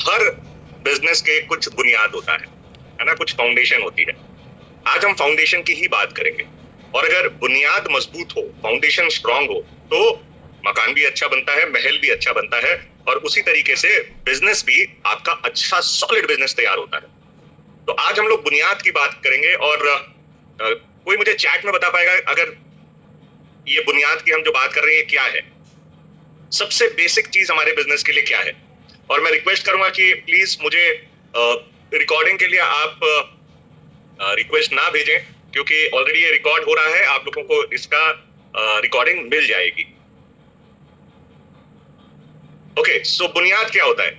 हर business के कुछ बुनियाद होता है ना, कुछ फाउंडेशन होती है। आज हम फाउंडेशन की ही बात करेंगे। और अगर बुनियाद मजबूत हो, फाउंडेशन स्ट्रांग हो, तो मकान भी अच्छा बनता है, महल भी अच्छा बनता है, और उसी तरीके से बिजनेस भी आपका अच्छा सॉलिड बिजनेस तैयार होता है। तो आज हम लोग बुनियाद की बात करेंगे। और कोई मुझे चैट में बता पाएगा अगर ये बुनियाद की हम जो बात कर रहे हैं क्या है, सबसे बेसिक चीज हमारे बिजनेस के लिए क्या है? और मैं रिक्वेस्ट करूंगा कि प्लीज मुझे रिकॉर्डिंग के लिए आप रिक्वेस्ट ना भेजें, क्योंकि ऑलरेडी ये रिकॉर्ड हो रहा है, आप लोगों को इसका रिकॉर्डिंग मिल जाएगी। ओके, सो बुनियाद क्या होता है?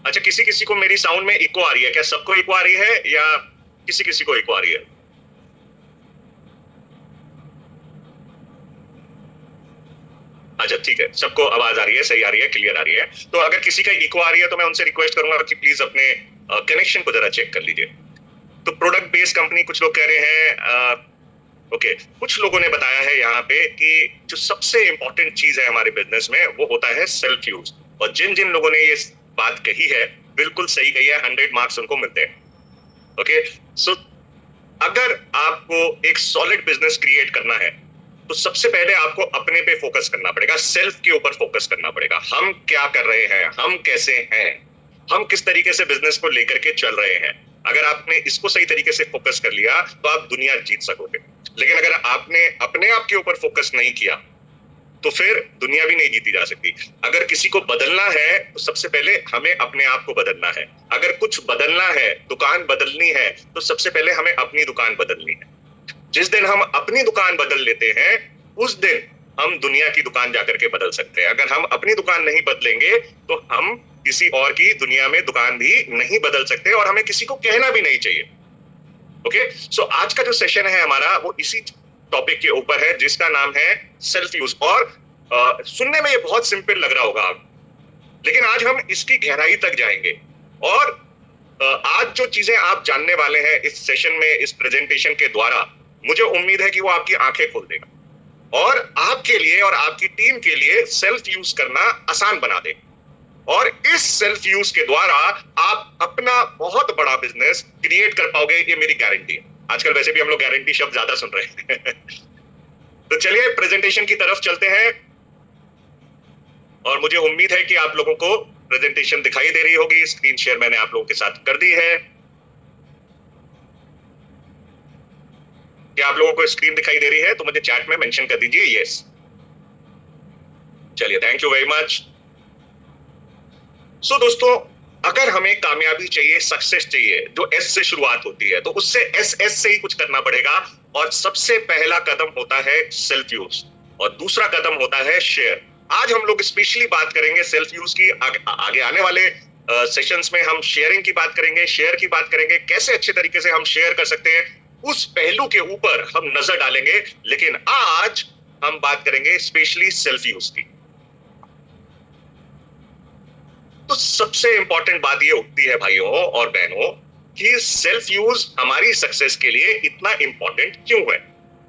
अच्छा, किसी किसी को मेरी साउंड में इको आ रही है क्या? सबको इको आ रही है या किसी किसी को इको आ रही है? अच्छा ठीक है, सबको आवाज आ रही है, सही आ रही है, क्लियर आ रही है। तो अगर किसी का इको आ रही है तो मैं उनसे रिक्वेस्ट करूंगा कि प्लीज अपने कनेक्शन को जरा चेक कर लीजिए। तो प्रोडक्ट बेस्ड कंपनी कुछ लोग कह रहे हैं। ओके, कुछ लोगों ने बताया है यहाँ पे कि जो सबसे इंपॉर्टेंट चीज है हमारे बिजनेस में वो होता है सेल्फ यूज। और जिन जिन लोगों ने ये बात कही है, बिल्कुल सही कही है, 100 मार्क्स उनको मिलते हैं। ओके, सो अगर आपको एक सॉलिड बिजनेस क्रिएट करना है तो सबसे पहले आपको अपने पे फोकस करना पड़ेगा, सेल्फ के ऊपर फोकस करना पड़ेगा। हम क्या कर रहे हैं, हम कैसे हैं, हम किस तरीके से बिजनेस को लेकर के चल रहे हैं। अगर आपने इसको सही तरीके से फोकस कर लिया तो आप दुनिया जीत सकोगे। लेकिन अगर आपने अपने आप के ऊपर फोकस नहीं किया तो फिर दुनिया भी नहीं जीती जा सकती। अगर किसी को बदलना है तो सबसे पहले हमें अपने आप को बदलना है। अगर कुछ बदलना है, दुकान बदलनी है, तो सबसे पहले हमें अपनी दुकान बदलनी है। जिस दिन हम अपनी दुकान बदल लेते हैं उस दिन हम दुनिया की दुकान जाकर के बदल सकते हैं। अगर हम अपनी दुकान नहीं बदलेंगे तो हम किसी और की दुनिया में दुकान भी नहीं बदल सकते, और हमें किसी को कहना भी नहीं चाहिए। ओके, सो आज का जो सेशन है हमारा वो इसी टॉपिक के ऊपर है, जिसका नाम है सेल्फ यूज। और सुनने में ये बहुत सिंपल लग रहा होगा, लेकिन आज हम इसकी गहराई तक जाएंगे। और आज जो चीजें आप जानने वाले हैं इस सेशन में, इस प्रेजेंटेशन के द्वारा, मुझे उम्मीद है कि वो आपकी आंखें खोल देगा और आपके लिए और आपकी टीम के लिए सेल्फ यूज करना आसान बना देगा। और इस सेल्फ यूज के द्वारा आप अपना बहुत बड़ा बिजनेस क्रिएट कर पाओगे, ये मेरी गारंटी है। आजकल वैसे भी हम लोग गारंटी शब्द ज्यादा सुन रहे हैं। तो चलिए प्रेजेंटेशन की तरफ चलते हैं। और मुझे उम्मीद है कि आप लोगों को प्रेजेंटेशन दिखाई दे रही होगी। स्क्रीन शेयर मैंने आप लोगों के साथ कर दी है। क्या आप लोगों को स्क्रीन दिखाई दे रही है? तो मुझे चैट में मेंशन कर दीजिए यस। चलिए, थैंक यू वेरी मच। सो दोस्तों, अगर हमें कामयाबी चाहिए, सक्सेस चाहिए, जो एस से शुरुआत होती है, तो उससे एस से ही कुछ करना पड़ेगा। और सबसे पहला कदम होता है सेल्फ यूज, और दूसरा कदम होता है शेयर। आज हम लोग स्पेशली बात करेंगे सेल्फ यूज की। आगे आने वाले सेशंस में हम शेयरिंग की बात करेंगे, शेयर की बात करेंगे, कैसे अच्छे तरीके से हम शेयर कर सकते हैं, उस पहलू के ऊपर हम नजर डालेंगे। लेकिन आज हम बात करेंगे स्पेशली सेल्फ यूज की। तो सबसे इंपॉर्टेंट बात ये उठती है भाइयों और बहनों कि सेल्फ यूज हमारी सक्सेस के लिए इतना इंपॉर्टेंट क्यों है।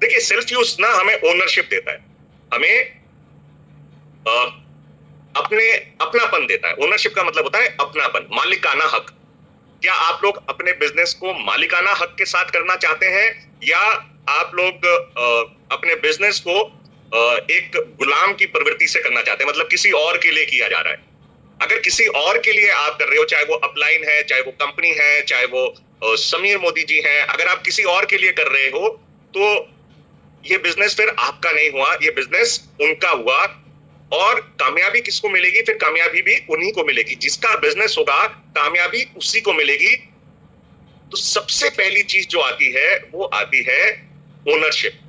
देखिए, सेल्फ यूज ना हमें ओनरशिप देता है, हमें अपने अपनापन देता है। ओनरशिप का मतलब होता है अपनापन, मालिकाना हक। क्या आप लोग अपने बिजनेस को मालिकाना हक के साथ करना चाहते हैं, या आप लोग अपने बिजनेस को एक गुलाम की प्रवृत्ति से करना चाहते हैं, मतलब किसी और के लिए किया जा रहा है? अगर किसी और के लिए आप कर रहे हो, चाहे वो अपलाइन है, चाहे वो कंपनी है, चाहे वो समीर मोदी जी हैं, अगर आप किसी और के लिए कर रहे हो तो ये बिजनेस फिर आपका नहीं हुआ, ये बिजनेस उनका हुआ। और कामयाबी किसको मिलेगी? फिर कामयाबी भी उन्हीं को मिलेगी। जिसका बिजनेस होगा कामयाबी उसी को मिलेगी। तो सबसे पहली चीज जो आती है वो आती है ओनरशिप।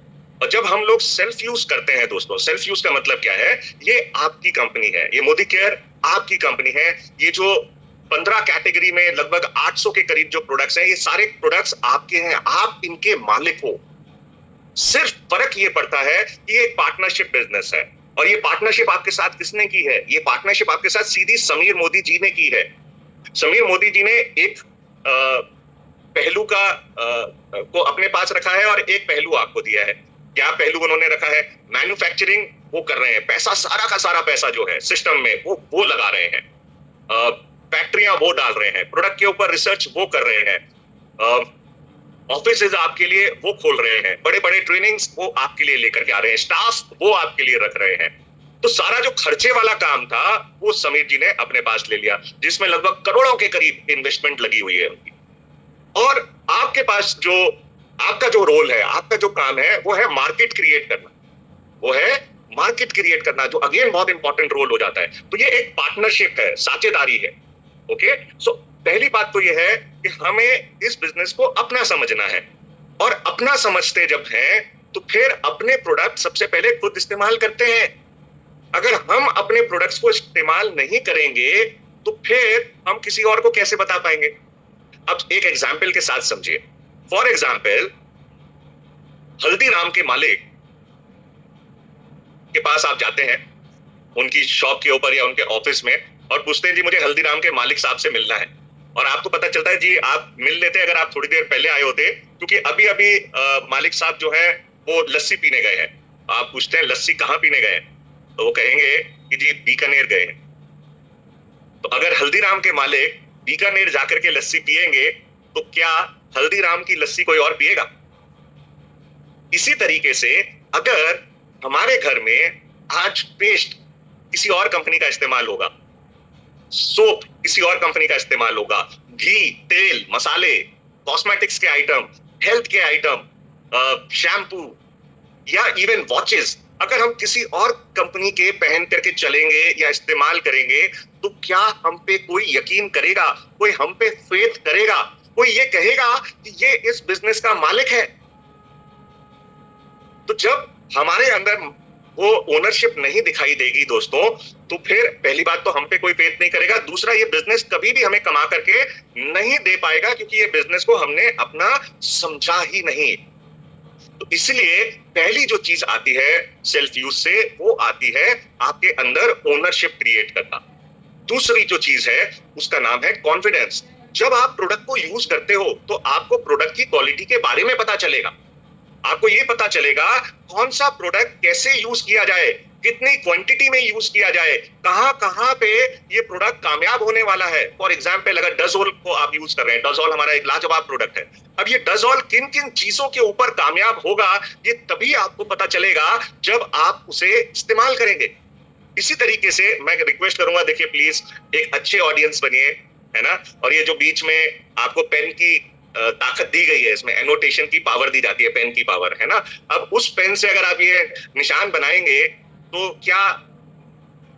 और जब हम लोग सेल्फ यूज करते हैं दोस्तों, सेल्फ यूज का मतलब क्या है? ये आपकी कंपनी है, ये मोदी केयर आपकी कंपनी है। ये जो 15 कैटेगरी में लगभग 800 के करीब जो प्रोडक्ट्स हैं, ये सारे प्रोडक्ट्स आपके हैं, आप इनके मालिक हो। सिर्फ फर्क ये पड़ता है कि ये एक पार्टनरशिप बिजनेस है। और ये पार्टनरशिप आपके साथ किसने की है? ये पार्टनरशिप आपके साथ सीधी समीर मोदी जी ने की है। समीर मोदी जी ने एक पहलू को अपने पास रखा है और एक पहलू आपको दिया है। क्या पहलू उन्होंने रखा है? मैन्युफैक्चरिंग वो कर रहे हैं, पैसा सारा का सारा पैसा जो है सिस्टम में वो लगा रहे हैं। फैक्ट्रियां वो डाल रहे हैं, प्रोडक्ट के ऊपर रिसर्च वो कर रहे हैं, ऑफिसेज आपके लिए वो खोल रहे हैं, बड़े बड़े ट्रेनिंग्स वो आपके लिए लेकर के आ रहे हैं, स्टाफ वो आपके लिए रख रहे हैं। तो सारा जो खर्चे वाला काम था वो समीर जी ने अपने पास ले लिया, जिसमें लगभग करोड़ों के करीब इन्वेस्टमेंट लगी हुई है उनकी। और आपके पास जो आपका जो रोल है, आपका जो काम है, वो है मार्केट क्रिएट करना, वो है मार्केट क्रिएट करना, जो अगेन बहुत इंपॉर्टेंट रोल हो जाता है। तो ये एक पार्टनरशिप है, साझेदारी है। ओके, सो पहली बात तो ये है कि हमें इस बिजनेस को अपना समझना है, और अपना समझते जब हैं तो फिर अपने प्रोडक्ट सबसे पहले खुद इस्तेमाल करते हैं। अगर हम अपने प्रोडक्ट्स को इस्तेमाल नहीं करेंगे तो फिर हम किसी और को कैसे बता पाएंगे? अब एक एग्जाम्पल के साथ समझिए। फॉर एग्जाम्पल, हल्दीराम के मालिक के पास आप जाते हैं, उनकी शॉप के ऊपर या उनके ऑफिस में, और पूछते हैं जी मुझे हल्दीराम के मालिक साहब से मिलना है। और आपको पता चलता है जी आप मिल लेते अगर आप थोड़ी देर पहले आए होते, क्योंकि अभी अभी मालिक साहब जो है वो लस्सी पीने गए हैं। आप पूछते हैं लस्सी कहाँ पीने गए हैं, तो वो कहेंगे कि जी बीकानेर गए हैं। तो अगर हल्दीराम के मालिक बीकानेर जाकर के लस्सी पिएंगे तो क्या हल्दीराम की लस्सी कोई और पिएगा? इसी तरीके से अगर हमारे घर में आज पेस्ट किसी और कंपनी का इस्तेमाल होगा, सोप किसी और कंपनी का इस्तेमाल होगा, घी, तेल, मसाले, कॉस्मेटिक्स के आइटम, हेल्थ के आइटम, शैम्पू या इवन वॉचेस, अगर हम किसी और कंपनी के पहन करके चलेंगे या इस्तेमाल करेंगे तो क्या हम पे कोई यकीन करेगा? कोई हम पे फेथ करेगा? कोई ये कहेगा कि ये इस बिजनेस का मालिक है? तो जब हमारे अंदर वो ओनरशिप नहीं दिखाई देगी दोस्तों, तो फिर पहली बात तो हम पे कोई फेथ नहीं करेगा, दूसरा ये बिजनेस कभी भी हमें कमा करके नहीं दे पाएगा, क्योंकि ये बिजनेस को हमने अपना समझा ही नहीं। तो इसलिए पहली जो चीज आती है सेल्फ यूज से, वो आती है आपके अंदर ओनरशिप क्रिएट करना। दूसरी जो चीज है उसका नाम है कॉन्फिडेंस। जब आप प्रोडक्ट को यूज करते हो तो आपको प्रोडक्ट की क्वालिटी के बारे में पता चलेगा, आपको ये पता चलेगा कौन सा प्रोडक्ट कैसे यूज किया जाए, कितनी क्वांटिटी में यूज किया जाए, कहां कहां पे ये प्रोडक्ट कामयाब होने वाला है। फॉर एग्जांपल, अगर डजोल को आप यूज कर रहे हैं, डजोल हमारा एक लाजवाब प्रोडक्ट है, अब ये डजोल किन किन चीजों के ऊपर कामयाब होगा ये तभी आपको पता चलेगा जब आप उसे इस्तेमाल करेंगे। इसी तरीके से मैं रिक्वेस्ट करूंगा, देखिए प्लीज एक अच्छे ऑडियंस बनिए, है ना। और ये जो बीच में आपको पेन की ताकत दी गई है, इसमें एनोटेशन की पावर दी जाती है, पेन की पावर, है ना। अब उस पेन से अगर आप ये निशान बनाएंगे तो क्या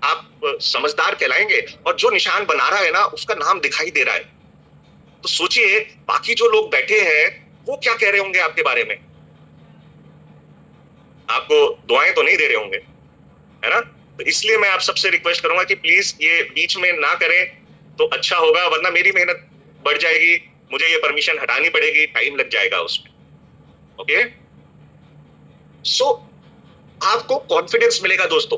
आप समझदार कहलाएंगे? और जो निशान बना रहा है ना उसका नाम दिखाई दे रहा है, तो सोचिए बाकी जो लोग बैठे हैं वो क्या कह रहे होंगे आपके बारे में। आपको दुआएं तो नहीं दे रहे होंगे, है ना। तो इसलिए मैं आप सबसे रिक्वेस्ट करूंगा कि प्लीज ये बीच में ना करें तो अच्छा होगा, वरना मेरी मेहनत बढ़ जाएगी, मुझे ये परमिशन हटानी पड़ेगी, टाइम लग जाएगा उसमें। ओके, सो आपको कॉन्फिडेंस मिलेगा दोस्तों,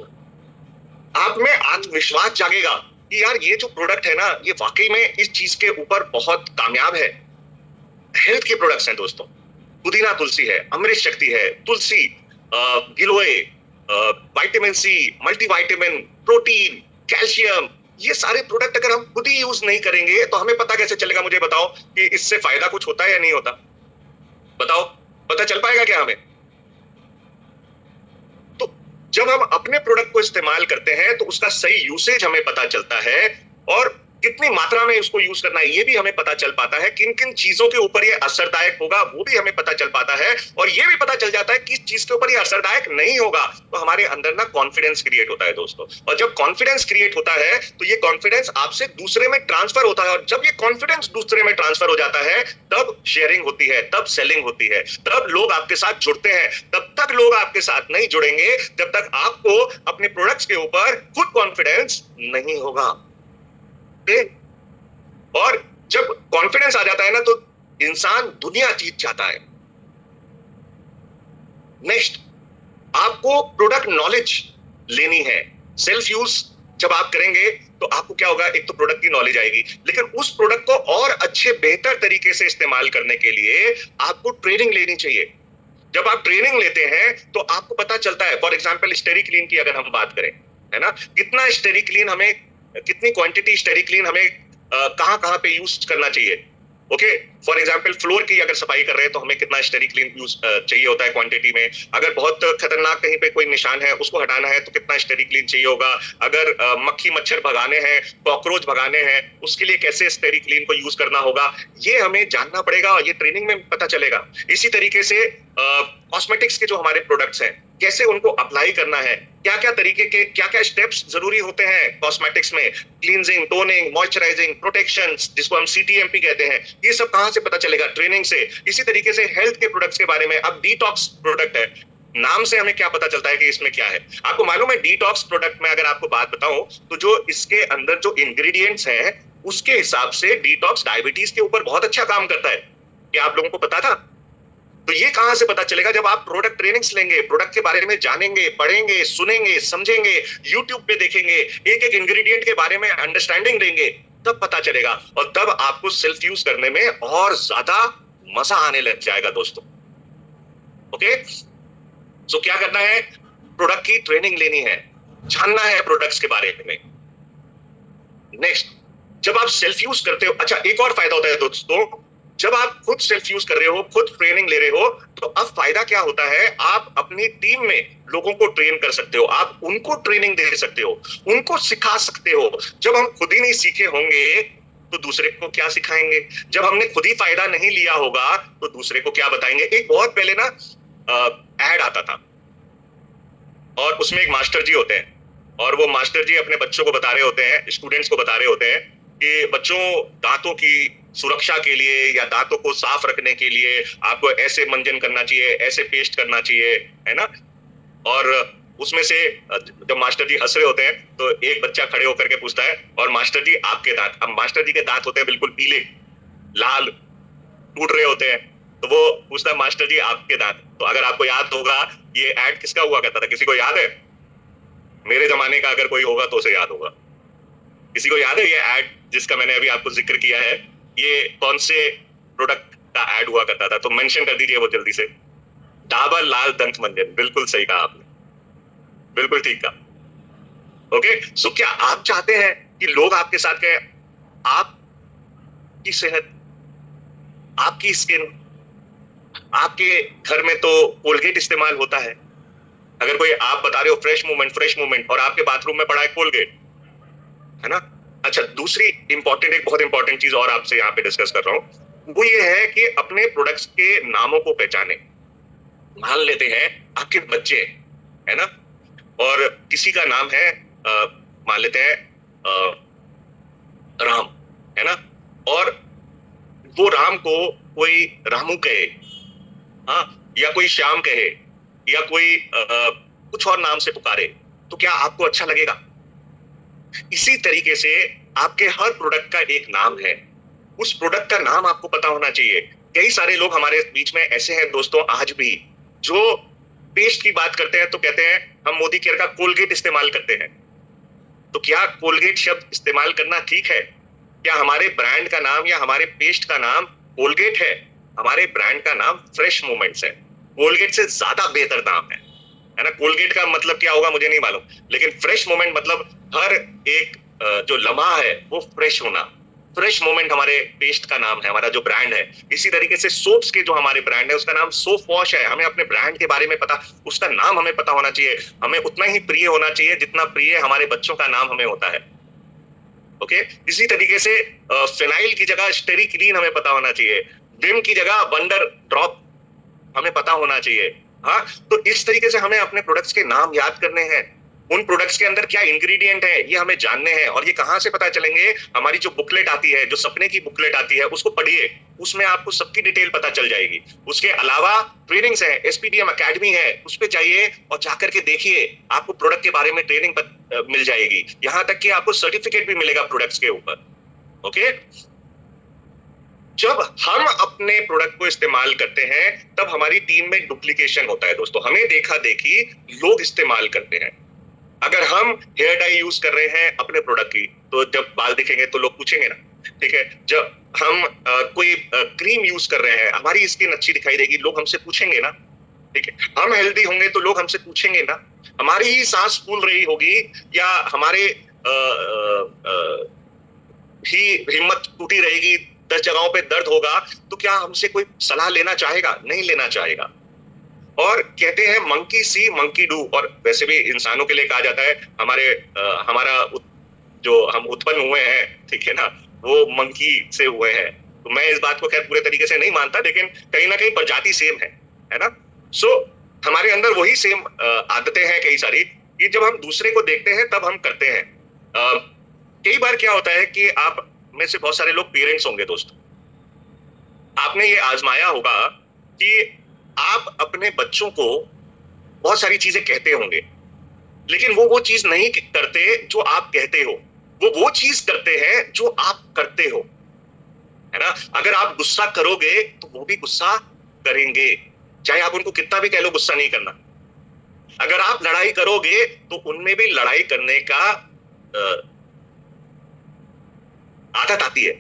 आप में आत्मविश्वास जागेगा कि यार ये जो प्रोडक्ट है ना ये वाकई में इस चीज के ऊपर बहुत कामयाब है। हेल्थ के प्रोडक्ट्स हैं दोस्तों, पुदीना तुलसी है, अमृत शक्ति है, तुलसी, गिलोय, vitamin C, multivitamin, protein, calcium, ये सारे प्रोडक्ट अगर हम खुद ही यूज नहीं करेंगे तो हमें पता कैसे चलेगा? मुझे बताओ कि इससे फायदा कुछ होता है या नहीं होता? बताओ, पता चल पाएगा क्या हमें? तो जब हम अपने प्रोडक्ट को इस्तेमाल करते हैं तो उसका सही यूसेज हमें पता चलता है, और कितनी मात्रा में उसको यूज करना है ये भी हमें पता चल पाता है, किन किन चीजों के ऊपर ये असरदायक होगा वो भी हमें पता चल पाता है, और ये भी पता चल जाता है किस चीज के ऊपर ये असरदायक नहीं होगा। तो हमारे अंदर ना कॉन्फिडेंस क्रिएट होता है दोस्तों, और जब कॉन्फिडेंस क्रिएट होता है तो ये कॉन्फिडेंस आपसे दूसरे में ट्रांसफर होता है, और जब ये कॉन्फिडेंस दूसरे में ट्रांसफर हो जाता है तब शेयरिंग होती है, तब सेलिंग होती है, तब लोग आपके साथ जुड़ते हैं। तब तक लोग आपके साथ नहीं जुड़ेंगे जब तक आपको अपने प्रोडक्ट्स के ऊपर खुद कॉन्फिडेंस नहीं होगा। और जब कॉन्फिडेंस आ जाता है ना तो इंसान दुनिया जीत जाता है। नेक्स्ट, आपको प्रोडक्ट नॉलेज लेनी है। सेल्फ यूज जब आप करेंगे तो आपको क्या होगा? एक तो प्रोडक्ट की नॉलेज आएगी, लेकिन उस प्रोडक्ट को और अच्छे बेहतर तरीके से इस्तेमाल करने के लिए आपको ट्रेनिंग लेनी चाहिए। जब आप ट्रेनिंग लेते हैं तो आपको पता चलता है, फॉर एग्जांपल स्टेरिक्लीन की अगर हम बात करें, है ना, कितना स्टेरिक्लीन हमें कितनी क्वांटिटी स्टेरिक्लीन हमें कहाँ कहाँ पे यूज करना चाहिए। ओके, फॉर एग्जाम्पल फ्लोर की अगर सफाई कर रहे हैं तो हमें कितना स्टेरिक्लीन यूज चाहिए होता है क्वांटिटी में। अगर बहुत खतरनाक कहीं पे कोई निशान है उसको हटाना है तो कितना स्टेरिक्लीन चाहिए होगा। अगर मक्खी मच्छर भगाने हैं, कॉकरोच भगाने हैं, उसके लिए कैसे स्टेरिक्लीन को यूज करना होगा, ये हमें जानना पड़ेगा और ये ट्रेनिंग में पता चलेगा। इसी तरीके से कॉस्मेटिक्स के जो हमारे प्रोडक्ट्स हैं कैसे उनको अप्लाई करना है, क्या क्या तरीके के क्या क्या स्टेप्स जरूरी होते हैं कॉस्मेटिक्स में, क्लींजिंग, टोनिंग, मॉइस्चराइजिंग, प्रोटेक्शन, जिसको हम सीटीएमपी कहते हैं, ये सब कहां से पता चलेगा? ट्रेनिंग से। इसी तरीके से हेल्थ के प्रोडक्ट्स के बारे में, अब डिटॉक्स प्रोडक्ट है, नाम से हमें क्या पता चलता है कि इसमें क्या है? आपको मालूम है डिटॉक्स प्रोडक्ट में अगर आपको बात बताऊं तो जो इसके अंदर जो इंग्रेडिएंट्स हैं उसके हिसाब से डिटॉक्स डायबिटीज के ऊपर बहुत अच्छा काम करता है। क्या आप लोगों को पता था? तो ये कहां से पता चलेगा? जब आप प्रोडक्ट ट्रेनिंग्स लेंगे, प्रोडक्ट के बारे में जानेंगे, पढ़ेंगे, सुनेंगे, समझेंगे, यूट्यूब पे देखेंगे, एक एक इंग्रेडिएंट के बारे में अंडरस्टैंडिंग देंगे, तब पता चलेगा और तब आपको सेल्फ यूज करने में और ज्यादा मजा आने लग जाएगा दोस्तों। ओके, सो क्या करना है? प्रोडक्ट की ट्रेनिंग लेनी है, जानना है प्रोडक्ट्स के बारे में। नेक्स्ट, जब आप सेल्फ यूज करते हो, अच्छा एक और फायदा होता है दोस्तों, जब आप खुद सेल्फ यूज कर रहे हो, खुद ट्रेनिंग ले रहे हो, तो अब फायदा क्या होता है? आप अपनी टीम में लोगों को ट्रेन कर सकते हो, आप उनको ट्रेनिंग दे सकते हो, उनको सिखा सकते हो। जब हम खुद ही नहीं सीखे होंगे तो दूसरे को क्या सिखाएंगे? जब हमने खुद ही फायदा नहीं लिया होगा तो दूसरे को क्या बताएंगे? एक बहुत पहले ना एड आता था और उसमें एक मास्टर जी होते हैं और वो मास्टर जी अपने बच्चों को बता रहे होते हैं, स्टूडेंट्स को बता रहे होते हैं कि बच्चों, दांतों की सुरक्षा के लिए या दांतों को साफ रखने के लिए आपको ऐसे मंजन करना चाहिए, ऐसे पेस्ट करना चाहिए, है ना। और उसमें से जब मास्टर जी हंस रहे होते हैं तो एक बच्चा खड़े होकर के पूछता है, और मास्टर जी आपके दांत, अब मास्टर जी के दांत होते हैं बिल्कुल पीले, लाल, टूट रहे होते हैं, तो वो पूछता है मास्टर जी आपके दांत। तो अगर आपको याद होगा ये ऐड किसका हुआ करता था? किसी को याद है? मेरे जमाने का अगर कोई होगा तो उसे याद होगा। किसी को याद है ये ऐड जिसका मैंने अभी आपको जिक्र किया है, ये कौन से प्रोडक्ट का ऐड हुआ करता था? तो मेंशन कर दीजिए वो जल्दी से। डाबर लाल दंत मंजन, बिल्कुल सही कहा आपने, बिल्कुल ठीक कहा। ओके, सो क्या आप चाहते हैं कि लोग आपके साथ कहें आपकी सेहत, आपकी स्किन, आपके घर में तो कोलगेट इस्तेमाल होता है, अगर कोई आप बता रहे हो फ्रेश मूवमेंट और आपके बाथरूम में पड़ा है कोलगेट, है ना। अच्छा, दूसरी इंपॉर्टेंट, एक बहुत इंपॉर्टेंट चीज और आपसे यहाँ पे डिस्कस कर रहा हूं, वो ये है कि अपने प्रोडक्ट्स के नामों को पहचाने। मान लेते हैं आपके बच्चे, है ना, और किसी का नाम है मान लेते हैं राम, है ना, और वो राम को कोई रामू कहे, हाँ, या कोई श्याम कहे, या कोई कुछ और नाम से पुकारे, तो क्या आपको अच्छा लगेगा? इसी तरीके से आपके हर प्रोडक्ट का एक नाम है, उस प्रोडक्ट का नाम आपको पता होना चाहिए। कई सारे लोग हमारे बीच में ऐसे हैं दोस्तों आज भी, जो पेस्ट की बात करते हैं तो कहते हैं हम मोदी केयर का कोलगेट इस्तेमाल करते हैं। तो क्या कोलगेट शब्द इस्तेमाल करना ठीक है? क्या हमारे ब्रांड का नाम या हमारे पेस्ट का नाम कोलगेट है? हमारे ब्रांड का नाम फ्रेश मोमेंट्स है। कोलगेट से ज्यादा बेहतर नाम है ना। कोलगेट का मतलब क्या होगा मुझे नहीं मालूम, लेकिन फ्रेश मोमेंट मतलब हर एक जो लम्हा है वो फ्रेश होना। फ्रेश मोमेंट हमारे पेस्ट का नाम है, हमारा जो ब्रांड है। इसी तरीके से सोप्स के जो हमारे ब्रांड है उसका नाम सोप वॉश है। हमें अपने ब्रांड के बारे में पता, उसका नाम हमें पता होना चाहिए। हमें उतना ही प्रिय होना चाहिए जितना प्रिय हमारे बच्चों का नाम हमें होता है। ओके, इसी तरीके से फिनाइल की जगह स्टेरिक्लीन हमें पता होना चाहिए, विम की जगह वंडर ड्रॉप हमें पता होना चाहिए। हाँ, तो इस तरीके से हमें अपने प्रोडक्ट्स के नाम याद करने हैं, उन प्रोडक्ट्स के अंदर क्या इंग्रेडिएंट है ये हमें जानने हैं। और ये कहां से पता चलेंगे? हमारी जो बुकलेट आती है, जो सपने की बुकलेट आती है, उसको पढ़िए, उसमें आपको सबकी डिटेल पता चल जाएगी। उसके अलावा ट्रेनिंग्स है, एसपीडीएम अकेडमी है, उस पे जाइए और जाकर के देखिए, आपको प्रोडक्ट के बारे में ट्रेनिंग मिल जाएगी। यहां तक कि आपको सर्टिफिकेट भी मिलेगा प्रोडक्ट्स के ऊपर। ओके, जब हम अपने प्रोडक्ट को इस्तेमाल करते हैं तब हमारी टीम में डुप्लीकेशन होता है दोस्तों। हमें देखा देखी लोग इस्तेमाल करते हैं। अगर हम हेयर डाई यूज कर रहे हैं अपने प्रोडक्ट की, तो जब बाल दिखेंगे तो लोग पूछेंगे ना, ठीक है। जब हम कोई क्रीम यूज कर रहे हैं, हमारी स्किन अच्छी दिखाई देगी, लोग हमसे पूछेंगे ना, ठीक है। हम हेल्दी होंगे तो लोग हमसे पूछेंगे ना। हमारी ही सांस फूल रही होगी या हमारे ही हिम्मत टूटी रहेगी, 10 जगहों पे दर्द होगा, तो क्या हमसे कोई सलाह लेना चाहेगा? नहीं लेना चाहेगा। और कहते हैं मंकी सी मंकी डू, और वैसे भी इंसानों के लिए कहा जाता है हमारा जो हम उत्पन्न हुए हैं, ठीक है ना, वो मंकी से हुए हैं। तो मैं इस बात को खैर पूरे तरीके से नहीं मानता, लेकिन कहीं ना कहीं प्रजाति सेम है ना। सो हमारे अंदर वही सेम आदतें हैं कई सारी, कि जब हम दूसरे को देखते हैं तब हम करते हैं। कई बार क्या होता है कि आप में से बहुत सारे लोग पेरेंट्स होंगे दोस्त, आपने ये आजमाया होगा कि आप अपने बच्चों को बहुत सारी चीजें कहते होंगे, लेकिन वो चीज नहीं करते जो आप कहते हो, वो चीज करते हैं जो आप करते हो, है ना। अगर आप गुस्सा करोगे तो वो भी गुस्सा करेंगे, चाहे आप उनको कितना भी कह लो गुस्सा नहीं करना। अगर आप लड़ाई करोगे तो उनमें भी लड़ाई करने का आदत आती है।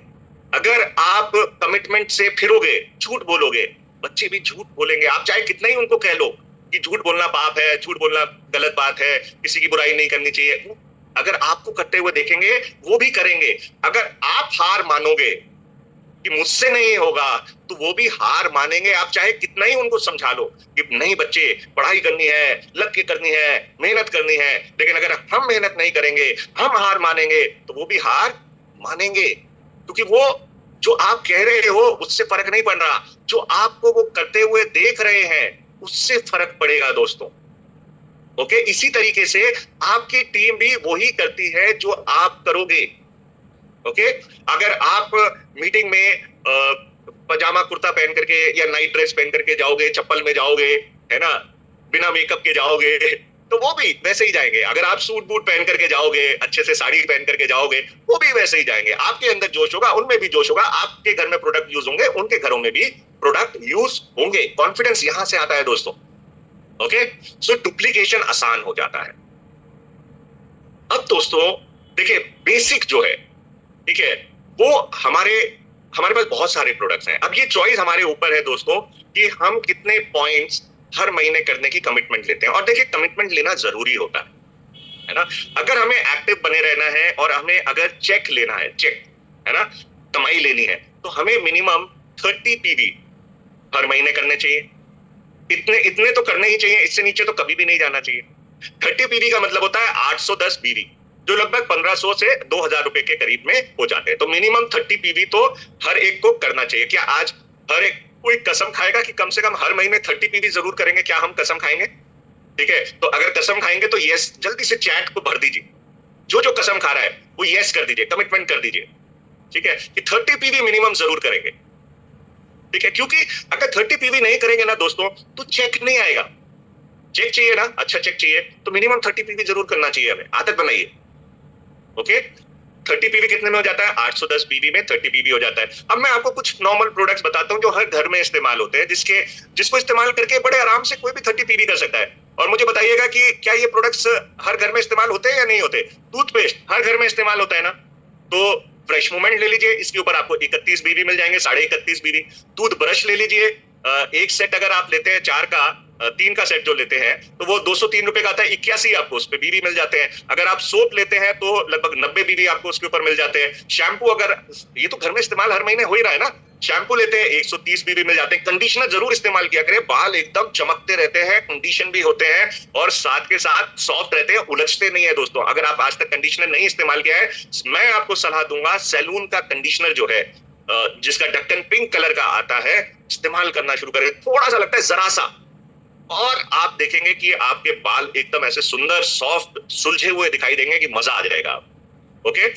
अगर आप कमिटमेंट से फिरोगे, झूठ बोलोगे, बच्चे भी झूठ बोलेंगे। आप चाहे कितना ही उनको कह लो कि झूठ बोलना पाप है, झूठ बोलना गलत बात है, किसी की बुराई नहीं करनी चाहिए, अगर आपको करते हुए देखेंगे वो भी करेंगे। अगर आप हार मानोगे कि मुझसे नहीं होगा, तो वो भी हार मानेंगे। आप चाहे कितना ही उनको समझा लो कि नहीं बच्चे, पढ़ाई करनी है, लग के करनी है, मेहनत करनी है, लेकिन अगर हम मेहनत नहीं करेंगे, हम हार मानेंगे, तो वो भी हार मानेंगे। क्योंकि वो जो आप कह रहे हो उससे फर्क नहीं पड़ रहा, जो आपको वो करते हुए देख रहे हैं उससे फर्क पड़ेगा दोस्तों। ओके, इसी तरीके से आपकी टीम भी वही करती है जो आप करोगे। ओके, अगर आप मीटिंग में पजामा कुर्ता पहन करके या नाइट ड्रेस पहन करके जाओगे, चप्पल में जाओगे, है ना, बिना मेकअप के जाओगे, तो वो भी वैसे ही जाएंगे। अगर आप सूट बूट पहन करके जाओगे, अच्छे से साड़ी पहन करके जाओगे, वो भी वैसे ही जाएंगे। आपके अंदर जोश होगा, उनमें भी जोश होगा। आपके घर में प्रोडक्ट यूज होंगे, उनके घरों में भी प्रोडक्ट यूज होंगे। कॉन्फिडेंस यहां से आता है दोस्तों। ओके, सो डुप्लीकेशन आसान हो जाता है। अब दोस्तों देखिए, बेसिक जो है, ठीक है, वो हमारे पास बहुत सारे प्रोडक्ट्स हैं। अब ये चॉइस हमारे ऊपर है दोस्तों कि हम कितने पॉइंट्स हर महीने करने की कमिटमेंट लेते हैं। और देखिए, कमिटमेंट लेना जरूरी होता है ना। अगर हमें एक्टिव बने रहना है और हमें अगर चेक लेना है, चेक, है ना, कमाई लेनी है, तो हमें मिनिमम 30 पीवी हर महीने करने चाहिए। इतने तो करने ही चाहिए, इससे नीचे तो कभी भी नहीं जाना चाहिए। 30 पीवी का मतलब होता है 810 पीवी, जो लगभग 1500 से 2000 रुपए के करीब में हो जाते हैं। तो मिनिमम 30 पीवी तो हर एक को करना चाहिए। क्या आज हर एक कोई कसम खाएगा कि कम से कम हर महीने 30 पीवी जरूर करेंगे? क्या हम कसम खाएंगे? ठीक है, तो अगर कसम खाएंगे तो यस जल्दी से चैट को भर दीजिए। जो कसम खा रहा है वो यस कर दीजिए, कमिटमेंट कर दीजिए, ठीक है, कि 30 पीवी मिनिमम जरूर करेंगे। ठीक है, क्योंकि अगर 30 पीवी नहीं करेंगे ना दोस्तों, तो चेक नहीं आएगा। चेक चाहिए ना, अच्छा चेक चाहिए, तो मिनिमम 30 पीवी जरूर करना चाहिए। हमें आदत बनाइए। ओके, 30 पीवी कितने में हो जाता है? 810 पीवी में 30 पीवी हो जाता है। अब मैं आपको कुछ नॉर्मल प्रोडक्ट्स बताता हूं जो हर घर में इस्तेमाल होते हैं, जिसको इस्तेमाल करके बड़े आराम से कोई भी 30 पीवी कर सकता है। और मुझे बताइएगा कि क्या ये प्रोडक्ट्स हर घर में इस्तेमाल होते हैं या नहीं होते? टूथपेस्ट हर घर में इस्तेमाल होता है ना, तो फ्रेश मूवमेंट ले लीजिए, इसके ऊपर आपको 31 बीवी मिल जाएंगे, 31.5 बीवी। टूथ ब्रश ले लीजिए, एक सेट अगर आप लेते हैं 4 का, 3 का सेट जो लेते हैं, तो वो 203 रुपए का आता है, 81 आपको उस पे बीवी मिल जाते हैं। अगर आप सोप लेते हैं तो लगभग 90 बीवी आपको उसके ऊपर मिल जाते हैं। शैम्पू, अगर ये तो घर में इस्तेमाल हर महीने हो ही रहा है ना, शैम्पू लेते हैं 130 बीवी मिल जाते हैं। कंडीशनर जरूर इस्तेमाल किया करें, बाल एकदम चमकते रहते हैं, कंडीशन भी होते हैं और साथ के साथ सॉफ्ट रहते हैं, उलझते नहीं है दोस्तों। अगर आप आज तक कंडीशनर नहीं इस्तेमाल किया है, मैं आपको सलाह दूंगा सैलून का कंडीशनर जो है, जिसका ढक्कन पिंक कलर का आता है, इस्तेमाल करना शुरू करें। थोड़ा सा लगता है, जरा सा, और आप देखेंगे कि आपके बाल एकदम ऐसे सुंदर सॉफ्ट सुलझे हुए दिखाई देंगे कि मजा आ जाएगा। ओके,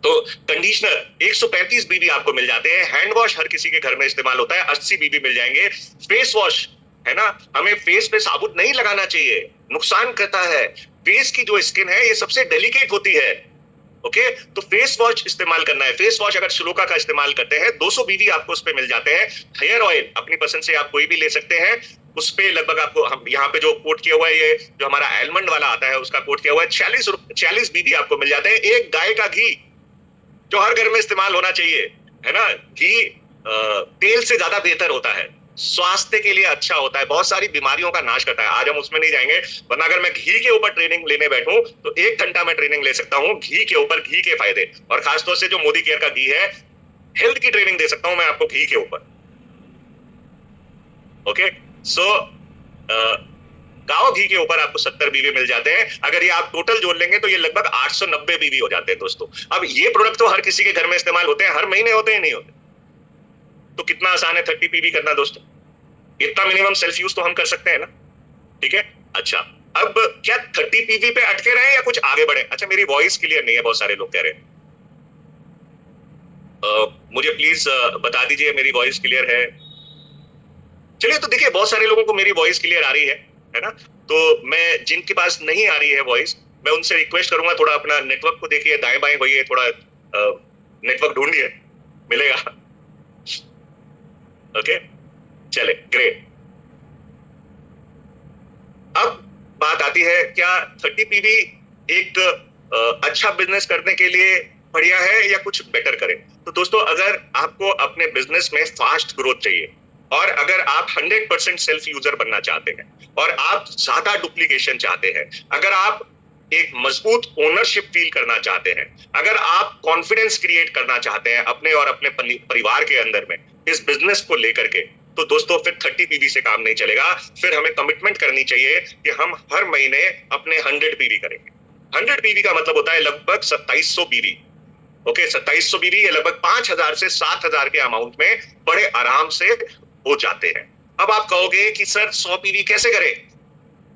तो कंडीशनर 135 बीबी आपको मिल जाते हैं। हैंड वॉश हर किसी के घर में इस्तेमाल होता है, 80 बीबी मिल जाएंगे। फेस वॉश, है ना, हमें फेस पे साबुन नहीं लगाना चाहिए, नुकसान करता है। फेस की जो स्किन है ये सबसे डेलिकेट होती है। ओके, तो फेस वॉश इस्तेमाल करना है। फेस वॉश अगर श्लोका का इस्तेमाल करते हैं, 200 बीवी आपको उस पे मिल जाते हैं। हेयर ऑयल अपनी पसंद से आप कोई भी ले सकते हैं, उस पे लगभग आपको, हम यहाँ पे जो कोट किया हुआ है, ये जो हमारा आलमंड वाला आता है उसका कोट किया हुआ है, 46 बीवी आपको मिल जाते हैं। एक गाय का घी जो हर घर में इस्तेमाल होना चाहिए, है ना, घी तेल से ज्यादा बेहतर होता है। स्वास्थ्य के लिए अच्छा होता है, बहुत सारी बीमारियों का नाश करता है। आज हम उसमें नहीं जाएंगे, वरना अगर मैं घी के ऊपर ट्रेनिंग लेने बैठूं तो 1 घंटा मैं ट्रेनिंग ले सकता हूं घी के ऊपर, घी के फायदे, और खासतौर से जो मोदी केयर का घी है, हेल्थ की ट्रेनिंग दे सकता हूं मैं आपको घी के ऊपर। ओके, सो गांव घी के ऊपर आपको 70 बीवी मिल जाते हैं। अगर ये आप टोटल जोड़ लेंगे तो ये लगभग 890 बीवी हो जाते हैं दोस्तों। अब ये प्रोडक्ट तो हर किसी के घर में इस्तेमाल होते हैं, हर महीने होते हैं, नहीं होते? तो कितना आसान है 30 पीवी करना दोस्तों। इतना मिनिमम सेल्फ यूज तो हम कर सकते हैं ना, ठीक है। अच्छा, अब क्या 30 पीवी पे अटके रहे या कुछ आगे बढ़े? अच्छा, मेरी वॉइस क्लियर नहीं है, बहुत सारे लोग कह रहे हैं। मुझे प्लीज बता दीजिए मेरी वॉइस क्लियर है। चलिए, तो देखिए बहुत सारे लोगों को मेरी वॉइस क्लियर आ रही है ना। तो मैं जिनके पास नहीं आ रही है वॉइस, मैं उनसे रिक्वेस्ट करूंगा थोड़ा अपना नेटवर्क को देखिए, दाएं बाएं होइए, थोड़ा नेटवर्क ढूंढिए, मिलेगा। ओके, चले, ग्रेट। अब बात आती है, क्या 30 पीवी एक अच्छा बिजनेस करने के लिए बढ़िया है या कुछ बेटर करें? तो दोस्तों, अगर आपको अपने बिजनेस में फास्ट ग्रोथ चाहिए, और अगर आप 100% सेल्फ यूजर बनना चाहते हैं, और आप ज्यादा डुप्लीकेशन चाहते हैं, अगर आप एक मजबूत ओनरशिप फील करना चाहते हैं, अगर आप कॉन्फिडेंस क्रिएट करना चाहते हैं अपने और अपने परिवार के अंदर में इस बिजनेस को लेकर के, तो दोस्तों फिर 30 पीवी से काम नहीं चलेगा। फिर हमें कमिटमेंट करनी चाहिए कि हम हर महीने अपने 100 पीवी करेंगे। 100 पीवी का मतलब होता है लगभग 2700 बीवी। ओके, 2700 बीवी ये लगभग 5000 से 7000 के अमाउंट में बड़े आराम से हो जाते हैं। अब आप कहोगे कि सर 100 पीवी कैसे करें?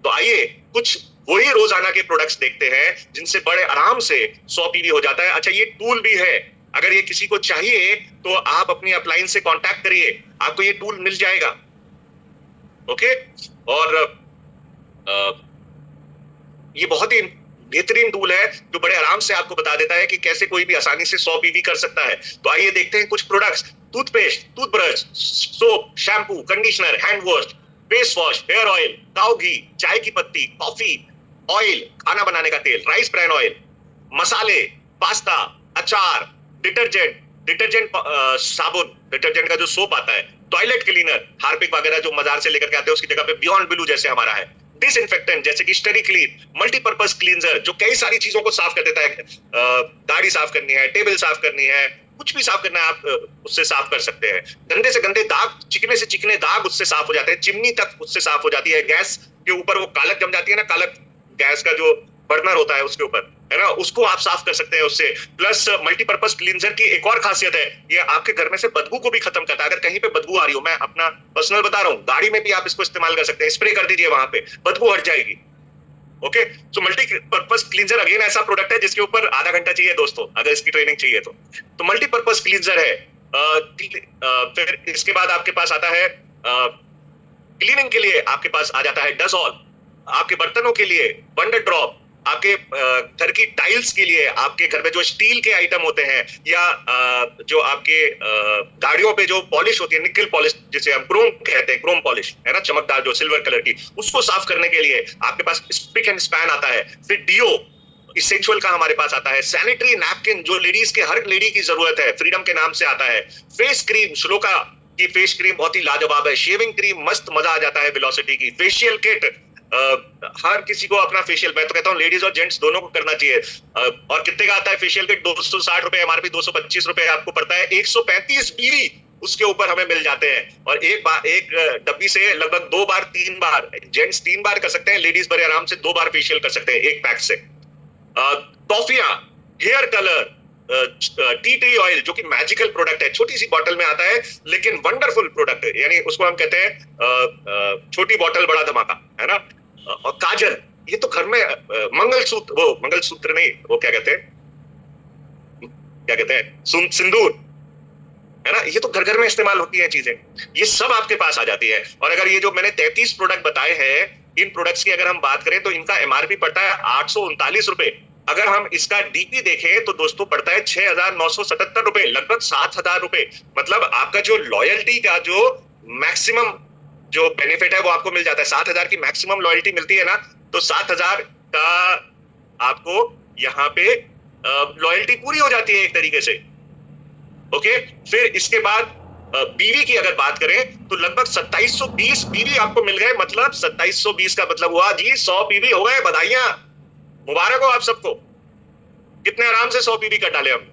तो आइए कुछ वही रोजाना के प्रोडक्ट्स देखते हैं जिनसे बड़े आराम से 100 पीवी हो जाता है। अच्छा, ये टूल भी है, अगर ये किसी को चाहिए तो आप अपनी अपलाइन से कांटेक्ट करिए, आपको ये टूल मिल जाएगा। ओके, और ये बहुत ही बेहतरीन टूल है जो बड़े आराम से आपको बता देता है कि कैसे कोई भी आसानी से 100 पीवी कर सकता है। तो आइए देखते हैं कुछ products. Toothpaste, toothbrush, soap, shampoo, conditioner, hand wash, face wash, hair oil, cow ghee, चाय की पत्ती, कॉफी, ऑयल, खाना बनाने का तेल, राइस ब्रान ऑयल, मसाले, पास्ता, अचार, डिटर्जेंट, साबुन, डिटर्जेंट का जो सोप आता है, टॉयलेट क्लीनर, हार्पिक वगैरह जो बाजार से लेकर के आते हैं उसकी जगह पे बियॉन्ड ब्लू जैसे हमारा है, डिसइंफेक्टेंट जैसे कि स्टेरिक्लीन, मल्टीपर्पज क्लींजर जो कई सारी चीजों को साफ कर देता है। दाढ़ी साफ करनी है, टेबल साफ करनी है, कुछ भी साफ करना है, आप उससे साफ कर सकते हैं। गंदे से गंदे दाग, चिकने से चिकने दाग उससे साफ हो जाते हैं, चिमनी तक उससे साफ हो जाती है। गैस के ऊपर वो कालक जम जाती है ना, कालक गैस का जो बर्नर होता है उसके ऊपर, है ना, उसको आप साफ कर सकते हैं उससे। प्लस मल्टीपर्पज क्लींजर की एक और खासियत है, ये आपके घर में से बदबू को भी खत्म करता है। अगर कहीं पे बदबू आ रही हो, मैं अपना पर्सनल बता रहा हूँ, गाड़ी में भी आप इसको इस्तेमाल कर सकते हैं, स्प्रे कर दीजिए वहां पे, बदबू हट जाएगी। ओके, सो मल्टीपर्पज क्लींजर अगेन ऐसा प्रोडक्ट है जिसके ऊपर आधा घंटा चाहिए दोस्तों, अगर इसकी ट्रेनिंग चाहिए तो मल्टीपर्पज क्लींजर है। फिर इसके बाद आपके पास आता है क्लीनिंग के लिए, आपके पास आ जाता है डज़ॉल, आपके बर्तनों के लिए वंडर ड्रॉप, आपके घर की टाइल्स के लिए, आपके घर में जो स्टील के आइटम होते हैं, या जो आपके गाड़ियों पे जो पॉलिश होती है, निकल पॉलिश जिसे हम क्रोम कहते हैं, क्रोम पॉलिश है ना, चमकदार जो सिल्वर कलर की, उसको साफ करने के लिए आपके पास स्पिक एंड स्पैन आता है। फिर डिओ इसेंशियल का हमारे पास आता है, सैनिटरी नैपकिन जो लेडीज के, हर लेडी की जरूरत है, फ्रीडम के नाम से आता है। फेस क्रीम, श्लोका की फेस क्रीम बहुत ही लाजवाब है। शेविंग क्रीम मस्त मजा आ जाता है वेलोसिटी की। फेशियल किट, हर किसी को अपना फेशियल, मैं तो कहता हूँ लेडीज और जेंट्स दोनों को करना चाहिए। और कितने का आता है फेशियल किट? 260 रुपए, एमआरपी 225 रुपए आपको पड़ता है। 135 बीवी उसके ऊपर हमें मिल जाते हैं, और एक डब्बी से लगभग 2 बार 3 बार, जेंट्स 3 बार कर सकते हैं, लेडीज बड़े आराम से 2 बार फेशियल कर सकते हैं एक पैक से। टॉफियां, hair colour, tea tree oil जो कि मैजिकल प्रोडक्ट है, छोटी सी बॉटल में आता है लेकिन वंडरफुल प्रोडक्ट है, यानी उसको हम कहते हैं छोटी बॉटल बड़ा धमाका, है ना। और काजल, ये तो घर में मंगलसूत्र नहीं, वो क्या कहते हैं, सिंदूर, है ना, ये तो घर घर में इस्तेमाल होती है चीजें, ये सब आपके पास आ जाती है। और अगर ये जो मैंने 33 प्रोडक्ट बताए हैं, इन प्रोडक्ट्स की अगर हम बात करें तो इनका एमआरपी पड़ता है 839 रुपए। अगर हम इसका डीपी देखें तो दोस्तों पड़ता है 6,977 रुपए, लगभग 7,000 रुपए। मतलब आपका जो लॉयल्टी का जो मैक्सिमम जो बेनिफिट है वो आपको मिल जाता है। 7,000 की मैक्सिमम लॉयल्टी मिलती है ना, तो 7,000 का आपको यहाँ पे लॉयल्टी पूरी हो जाती है एक तरीके से। ओके, फिर इसके बाद पीवी की अगर बात करें तो लगभग 2720 पीवी आपको मिल गए। मतलब 2720 का मतलब हुआ जी 100 पीवी हो गए। बधाइयां, मुबारक हो आप सबको। कितने आराम से 100 पीवी कर डाले हम।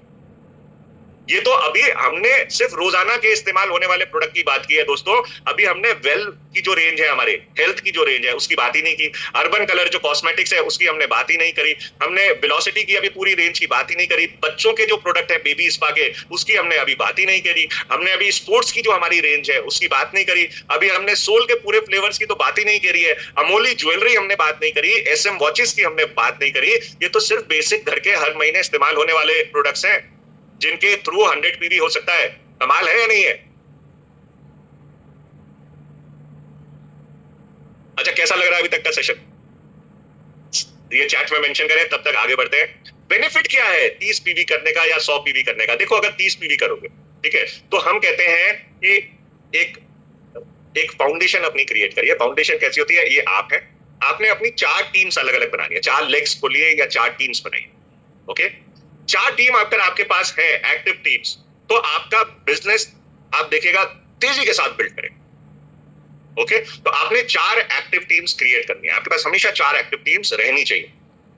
ये तो अभी हमने सिर्फ रोजाना के इस्तेमाल होने वाले प्रोडक्ट की बात की है दोस्तों। अभी हमने वेल की जो रेंज है, हमारे हेल्थ की जो रेंज है, उसकी बात ही नहीं की। अर्बन कलर जो कॉस्मेटिक्स है उसकी हमने बात ही नहीं करी। हमने वेलोसिटी की अभी पूरी रेंज की बात ही नहीं करी। बच्चों के जो प्रोडक्ट है बेबी स्पा के, उसकी हमने अभी बात ही नहीं करी। हमने अभी स्पोर्ट्स की जो हमारी रेंज है उसकी बात नहीं करी। अभी हमने सोल के पूरे फ्लेवर्स की तो बात ही नहीं करी है। अमोली ज्वेलरी हमने बात नहीं करी। एसएम वॉचेस की हमने बात नहीं करी। ये तो सिर्फ बेसिक घर के हर महीने इस्तेमाल होने वाले प्रोडक्ट्स हैं, जिनके थ्रू 100 पीवी हो सकता है। कमाल है या नहीं है? अच्छा, कैसा लग रहा है अभी तक का सेशन? ये चैट में मेंशन करें, तब तक आगे बढ़ते हैं। बेनिफिट क्या है 30 पीवी करने का या 100 पीवी करने का? देखो, अगर 30 पीवी करोगे, ठीक है, तो हम कहते हैं कि एक एक फाउंडेशन अपनी क्रिएट करिए। फाउंडेशन कैसी होती है? ये आप है, आपने अपनी 4 टीम्स अलग अलग बनानी है। 4 लेग्स बोलिए या 4 टीम्स बनाइए। ओके, 4 टीम अगर आपके पास है, एक्टिव टीम्स, तो आपका बिजनेस आप देखिएगा तेजी के साथ बिल्ड करें। ओके, तो आपने 4 एक्टिव टीम्स क्रिएट करनी है। आपके पास हमेशा 4 एक्टिव टीम्स रहनी चाहिए।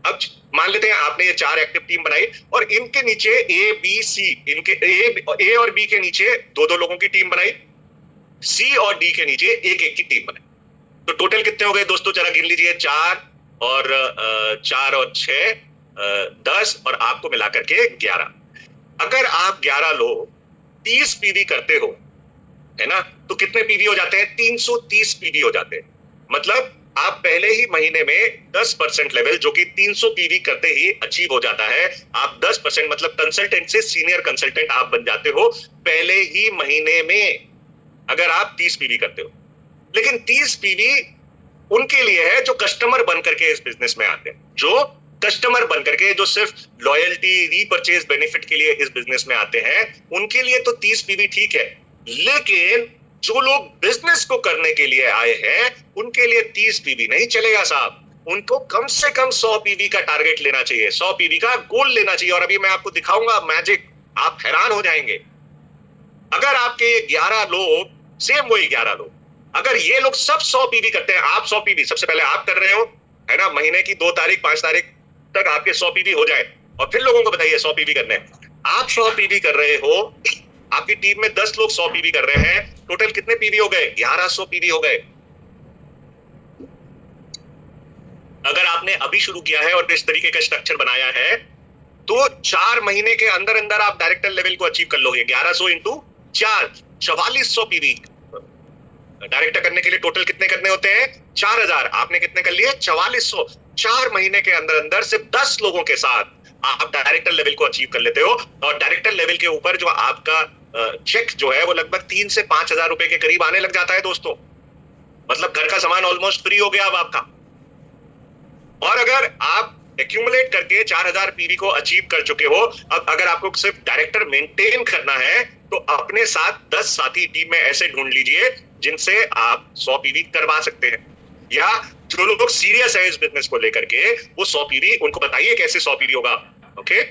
अब मान लेते हैं आपने ये 4 एक्टिव टीम बनाई और इनके नीचे ए बी सी, इनके ए और बी के नीचे 2-2 लोगों की टीम बनाई, सी और डी के नीचे एक एक की टीम बनाई। तो टोटल कितने हो गए दोस्तों? जरा गिन लीजिए। 4 और 6 10 और आपको मिलाकर के 11। अगर आप 11 लोग 30 पीवी करते हो, है ना, तो कितने पीवी हो जाते हैं? 330 पीवी हो जाते हैं। मतलब आप पहले ही महीने में 10% लेवल, जो कि 300 पीवी करते ही अचीव हो जाता है। आप 10% मतलब कंसल्टेंट से सीनियर कंसल्टेंट आप बन जाते हो पहले ही महीने में, अगर आप 30 पीवी करते हो। लेकिन 30 पीवी उनके लिए है जो कस्टमर बनकर के इस बिजनेस में आते हैं, जो कस्टमर बनकर के, जो सिर्फ लॉयल्टी रीपरचेज बेनिफिट के लिए इस बिजनेस में आते हैं, उनके लिए तो 30 पीवी ठीक है। लेकिन जो लोग बिजनेस को करने के लिए आए हैं, उनके लिए 30 पीवी नहीं चलेगा साहब। उनको कम से कम 100 पीवी का टारगेट लेना चाहिए, 100 पीवी का गोल लेना चाहिए। और अभी मैं आपको दिखाऊंगा मैजिक, आप हैरान हो जाएंगे। अगर आपके 11 लोग, सेम वही 11 लोग, अगर ये लोग सब 100 पीवी करते हैं, आप 100 पीवी सबसे पहले आप कर रहे हो, है ना, महीने की 2 तारीख 5 तारीख तक आपके 100 पीवी हो जाए, और फिर लोगों को बताइए 100 पीवी करने हैं। आप 100 पीवी कर रहे हो, आपकी टीम में 10 लोग 100 पीवी कर रहे हैं, टोटल कितने पीवी हो गए? 1100 पीवी हो गए। अगर आपने अभी शुरू किया है और इस तरीके का स्ट्रक्चर बनाया है, तो 4 महीने के अंदर अंदर आप डायरेक्टर लेवल को अचीव कर लोगे। 1100 इंटू 4, 4400 पीवी। डायरेक्टर करने के लिए टोटल कितने करने होते हैं? 4000। आपने कितने कर लिए? 4400। 4 महीने के अंदर अंदर सिर्फ 10 लोगों के साथ आप डायरेक्टर लेवल को अचीव कर लेते हो। और डायरेक्टर लेवल के ऊपर जो आपका चेक जो है वो लगभग 3 से 5 हजार रुपए के करीब आने लग जाता है दोस्तों। मतलब घर का सामान ऑलमोस्ट फ्री हो गया अब आपका। और अगर आप एक्यूमुलेट करके 4000 पीवी को अचीव कर चुके हो, अब अगर आपको सिर्फ डायरेक्टर मेंटेन करना है, तो अपने साथ 10 साथी टीम में ऐसे ढूंढ लीजिए जिनसे आप 100 पीवी करवा सकते हैं। या जो लोग सीरियस है इस बिजनेस को लेकर के, वो 100 पीवी, उनको बताइए कैसे 100 पीवी होगा। ओके,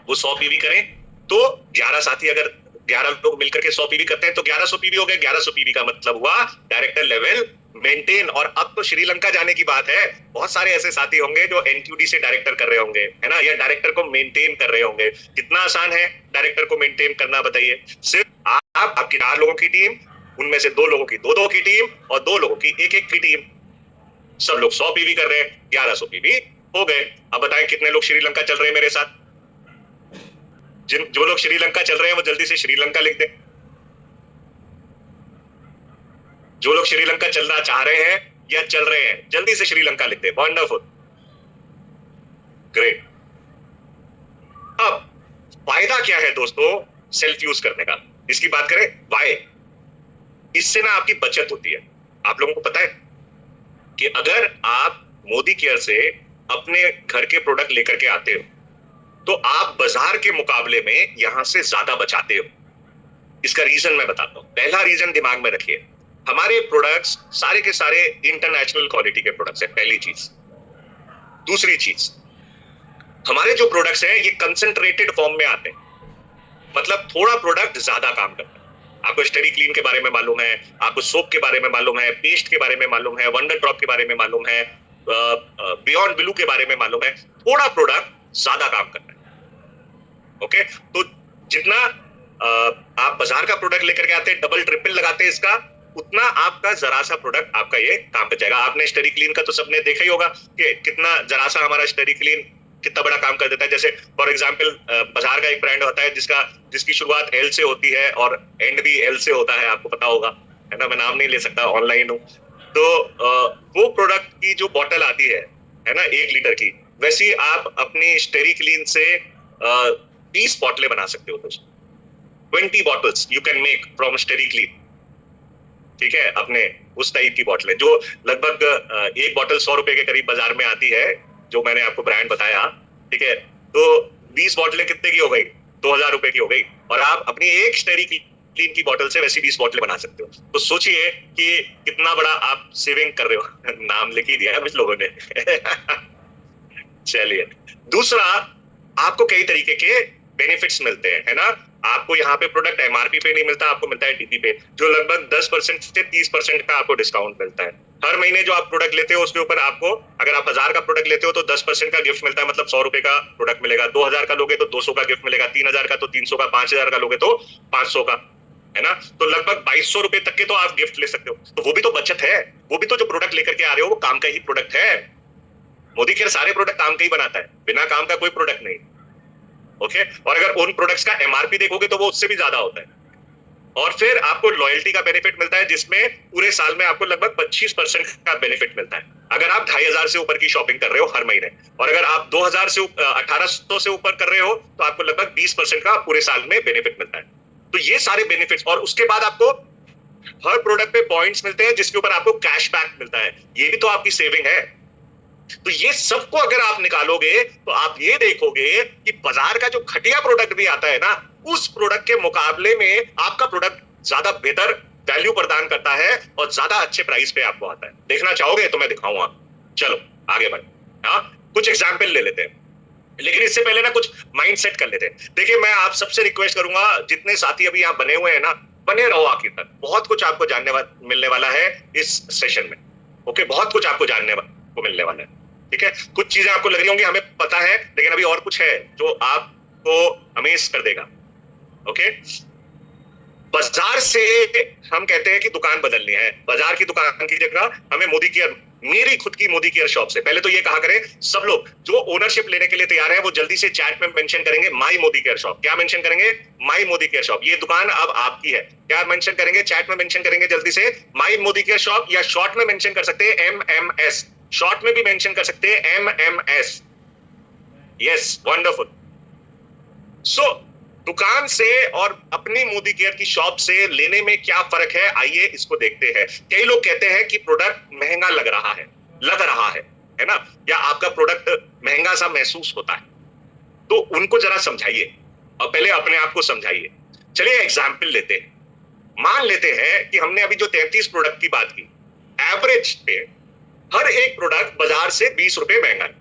वो 100 पीवी करें। तो 11 साथी, अगर 11 लोग मिलकर के 100 पीवी करते हैं तो 1100 पीवी हो गए। 1100 पीवी का मतलब हुआ डायरेक्टर लेवल मेंटेन। और अब तो श्रीलंका जाने की बात है। बहुत सारे ऐसे साथी होंगे जो एनक्यूडी से डायरेक्टर कर रहे होंगे, है ना, या डायरेक्टर को मेंटेन कर रहे होंगे। कितना आसान है डायरेक्टर को मेंटेन करना, बताइए। सिर्फ आप, आपकी 4 लोगों की टीम, उनमें से 2 लोगों की 2-2 की टीम और 2 लोगों की 1-1 की टीम, सब लोग 100 पीवी कर रहे हैं, 1100 पीवी हो गए। अब बताएं कितने लोग श्रीलंका चल रहे हैं मेरे साथ? जो लोग श्रीलंका चल रहे हैं वो जल्दी से श्रीलंका लिख दें। जो लोग श्रीलंका चलना चाह रहे हैं या चल रहे हैं, जल्दी से श्रीलंका लिख दें। Wonderful, great. अब फायदा क्या है दोस्तों सेल्फ यूज करने का? इसकी बात करें, वाई। इससे ना आपकी बचत होती है। आप लोगों को पता है कि अगर आप मोदी केयर से अपने घर के प्रोडक्ट लेकर के आते हो, तो आप बाजार के मुकाबले में यहां से ज्यादा बचाते हो। इसका रीजन मैं बताता हूं। पहला रीजन दिमाग में रखिए, हमारे प्रोडक्ट्स सारे के सारे इंटरनेशनल क्वालिटी के प्रोडक्ट्स हैं, पहली चीज। दूसरी चीज, हमारे जो प्रोडक्ट्स हैं ये कंसंट्रेटेड फॉर्म में आते हैं, मतलब थोड़ा प्रोडक्ट ज्यादा काम करता है। आपको स्टडी क्लीन के बारे में मालूम है, आपको सोप के बारे में मालूम है, पेस्ट के बारे में मालूम है, वंडर ड्रॉप के बारे में मालूम है, बियॉन्ड ब्लू के बारे में मालूम है, थोड़ा प्रोडक्ट ज्यादा काम करना है। ओके, तो जितना आप बाजार का प्रोडक्ट लेकर के आते हैं, डबल ट्रिपल लगाते हैं इसका, उतना आपका जरा सा प्रोडक्ट आपका ये काम कर जाएगा। आपने स्टडी क्लीन का तो सबने देखा ही होगा कि कितना जरा सा हमारा स्टडी क्लीन कितना बड़ा काम कर देता है। जैसे फॉर एग्जांपल बाजार का एक ब्रांड होता है जिसकी शुरुआत एल से होती है और एंड भी एल से होता है, आपको पता होगा, है ना, मैं नाम नहीं ले सकता, ऑनलाइन हूँ। तो वो प्रोडक्ट की जो बॉटल आती है ना 1 लीटर की, वैसी आप अपनी स्टडी क्लीन से 20 बॉटलें बना सकते हो। 20 bottles you can make from study clean, ठीक है, अपने उस टाइप की बॉटलें जो लगभग एक बॉटल 100 रुपए के करीब बाजार में आती है, जो मैंने आपको ब्रांड बताया, ठीक है। तो 20 बॉटलें कितने की हो गई? 2000 रुपए की हो गई, और आप अपनी एक स्टडी क्लीन की बॉटल से वैसी 20 बॉटलें बना सकते हो। तो सोचिए कि कितना बड़ा आप सेविंग कर रहे हो। नाम लिख ही दिया है कुछ लोगों ने। चलिए, दूसरा, आपको कई तरीके के बेनिफिट्स मिलते हैं, है ना। आपको यहाँ पे प्रोडक्ट एमआरपी पे नहीं मिलता, आपको मिलता है टीपी पे, जो लगभग 10% से 30% का आपको डिस्काउंट मिलता है। हर महीने जो आप प्रोडक्ट लेते हो उसके ऊपर आपको, अगर आप 1000 का प्रोडक्ट लेते हो तो 10% का गिफ्ट मिलता है, मतलब 100 रुपए का प्रोडक्ट मिलेगा। 2000 का लोगे तो 200 का गिफ्ट मिलेगा, 3000 का तो 300 का, 5000 का लोगे तो 500 का, है ना। तो लगभग 2200 रुपए तक के तो आप गिफ्ट ले सकते हो। तो वो भी तो बचत है, वो भी तो जो प्रोडक्ट लेकर के आ रहे हो वो काम का ही प्रोडक्ट है। मोदी केयर सारे प्रोडक्ट काम का ही बनाता है, बिना काम का कोई प्रोडक्ट नहीं। ओके, और अगर उन प्रोडक्ट्स का एमआरपी देखोगे तो वो उससे भी ज्यादा होता है। और फिर आपको लॉयल्टी का बेनिफिट मिलता है, जिसमें पूरे साल में आपको लगभग 25% का बेनिफिट मिलता है अगर आप 2500 से ऊपर की शॉपिंग कर रहे हो हर महीने। और अगर आप 2000 से 1800 से ऊपर कर रहे हो तो आपको लगभग 20% का पूरे साल में बेनिफिट मिलता है। तो ये सारे बेनिफिट्स, और उसके बाद आपको हर प्रोडक्ट पे पॉइंट्स मिलते हैं जिसके ऊपर आपको कैशबैक मिलता है, ये भी तो आपकी सेविंग है। तो ये सबको अगर आप निकालोगे तो आप ये देखोगे कि बाजार का जो घटिया प्रोडक्ट भी आता है ना, उस प्रोडक्ट के मुकाबले में आपका प्रोडक्ट ज्यादा बेहतर वैल्यू प्रदान करता है और ज्यादा अच्छे प्राइस पे आपको आता है। देखना चाहोगे तो मैं दिखाऊंगा। चलो आगे बढ़े। हाँ, कुछ एग्जाम्पल ले लेते हैं, लेकिन इससे पहले ना कुछ माइंड सेट कर लेते हैं। देखिए, मैं आप सबसे रिक्वेस्ट करूंगा, जितने साथी अभी यहाँ बने हुए हैं ना, बने रहो आखिर तक। बहुत कुछ आपको मिलने वाला है इस सेशन में। ओके, बहुत कुछ आपको जानने को मिलने वाला है, ठीक है। कुछ चीजें आपको लग रही होंगी हमें पता है, लेकिन अभी और कुछ है जो आपको अमेज कर देगा। ओके, बाजार से हम कहते हैं कि दुकान बदलनी है, बाजार की दुकान की जगह हमें मोदी केयर, मेरी खुद की मोदी केयर शॉप से, पहले तो ये कहा करें सब लोग जो ओनरशिप लेने के लिए तैयार है वो जल्दी से चैट में मेंशन करेंगे माई मोदी केयर शॉप। क्या मेंशन करेंगे? माई मोदी केयर शॉप। ये दुकान अब आपकी है। क्या मेंशन करेंगे? चैट में मेंशन करेंगे जल्दी से माई मोदी केयर शॉप, या शॉर्ट में मेंशन कर सकते हैं MMS, शॉर्ट में भी मेंशन कर सकते हैं MMS। Yes, wonderful. सो दुकान से और अपनी मोदी केयर की शॉप से लेने में क्या फर्क है, आइए इसको देखते हैं। कई लोग कहते हैं कि प्रोडक्ट महंगा लग रहा है ना, या आपका प्रोडक्ट महंगा सा महसूस होता है, तो उनको जरा समझाइए और पहले अपने आप को समझाइए। चलिए एग्जाम्पल लेते हैं। मान लेते हैं कि हमने अभी जो 33 प्रोडक्ट की बात की, एवरेज पे हर एक प्रोडक्ट बाजार से 20 रुपए महंगा है,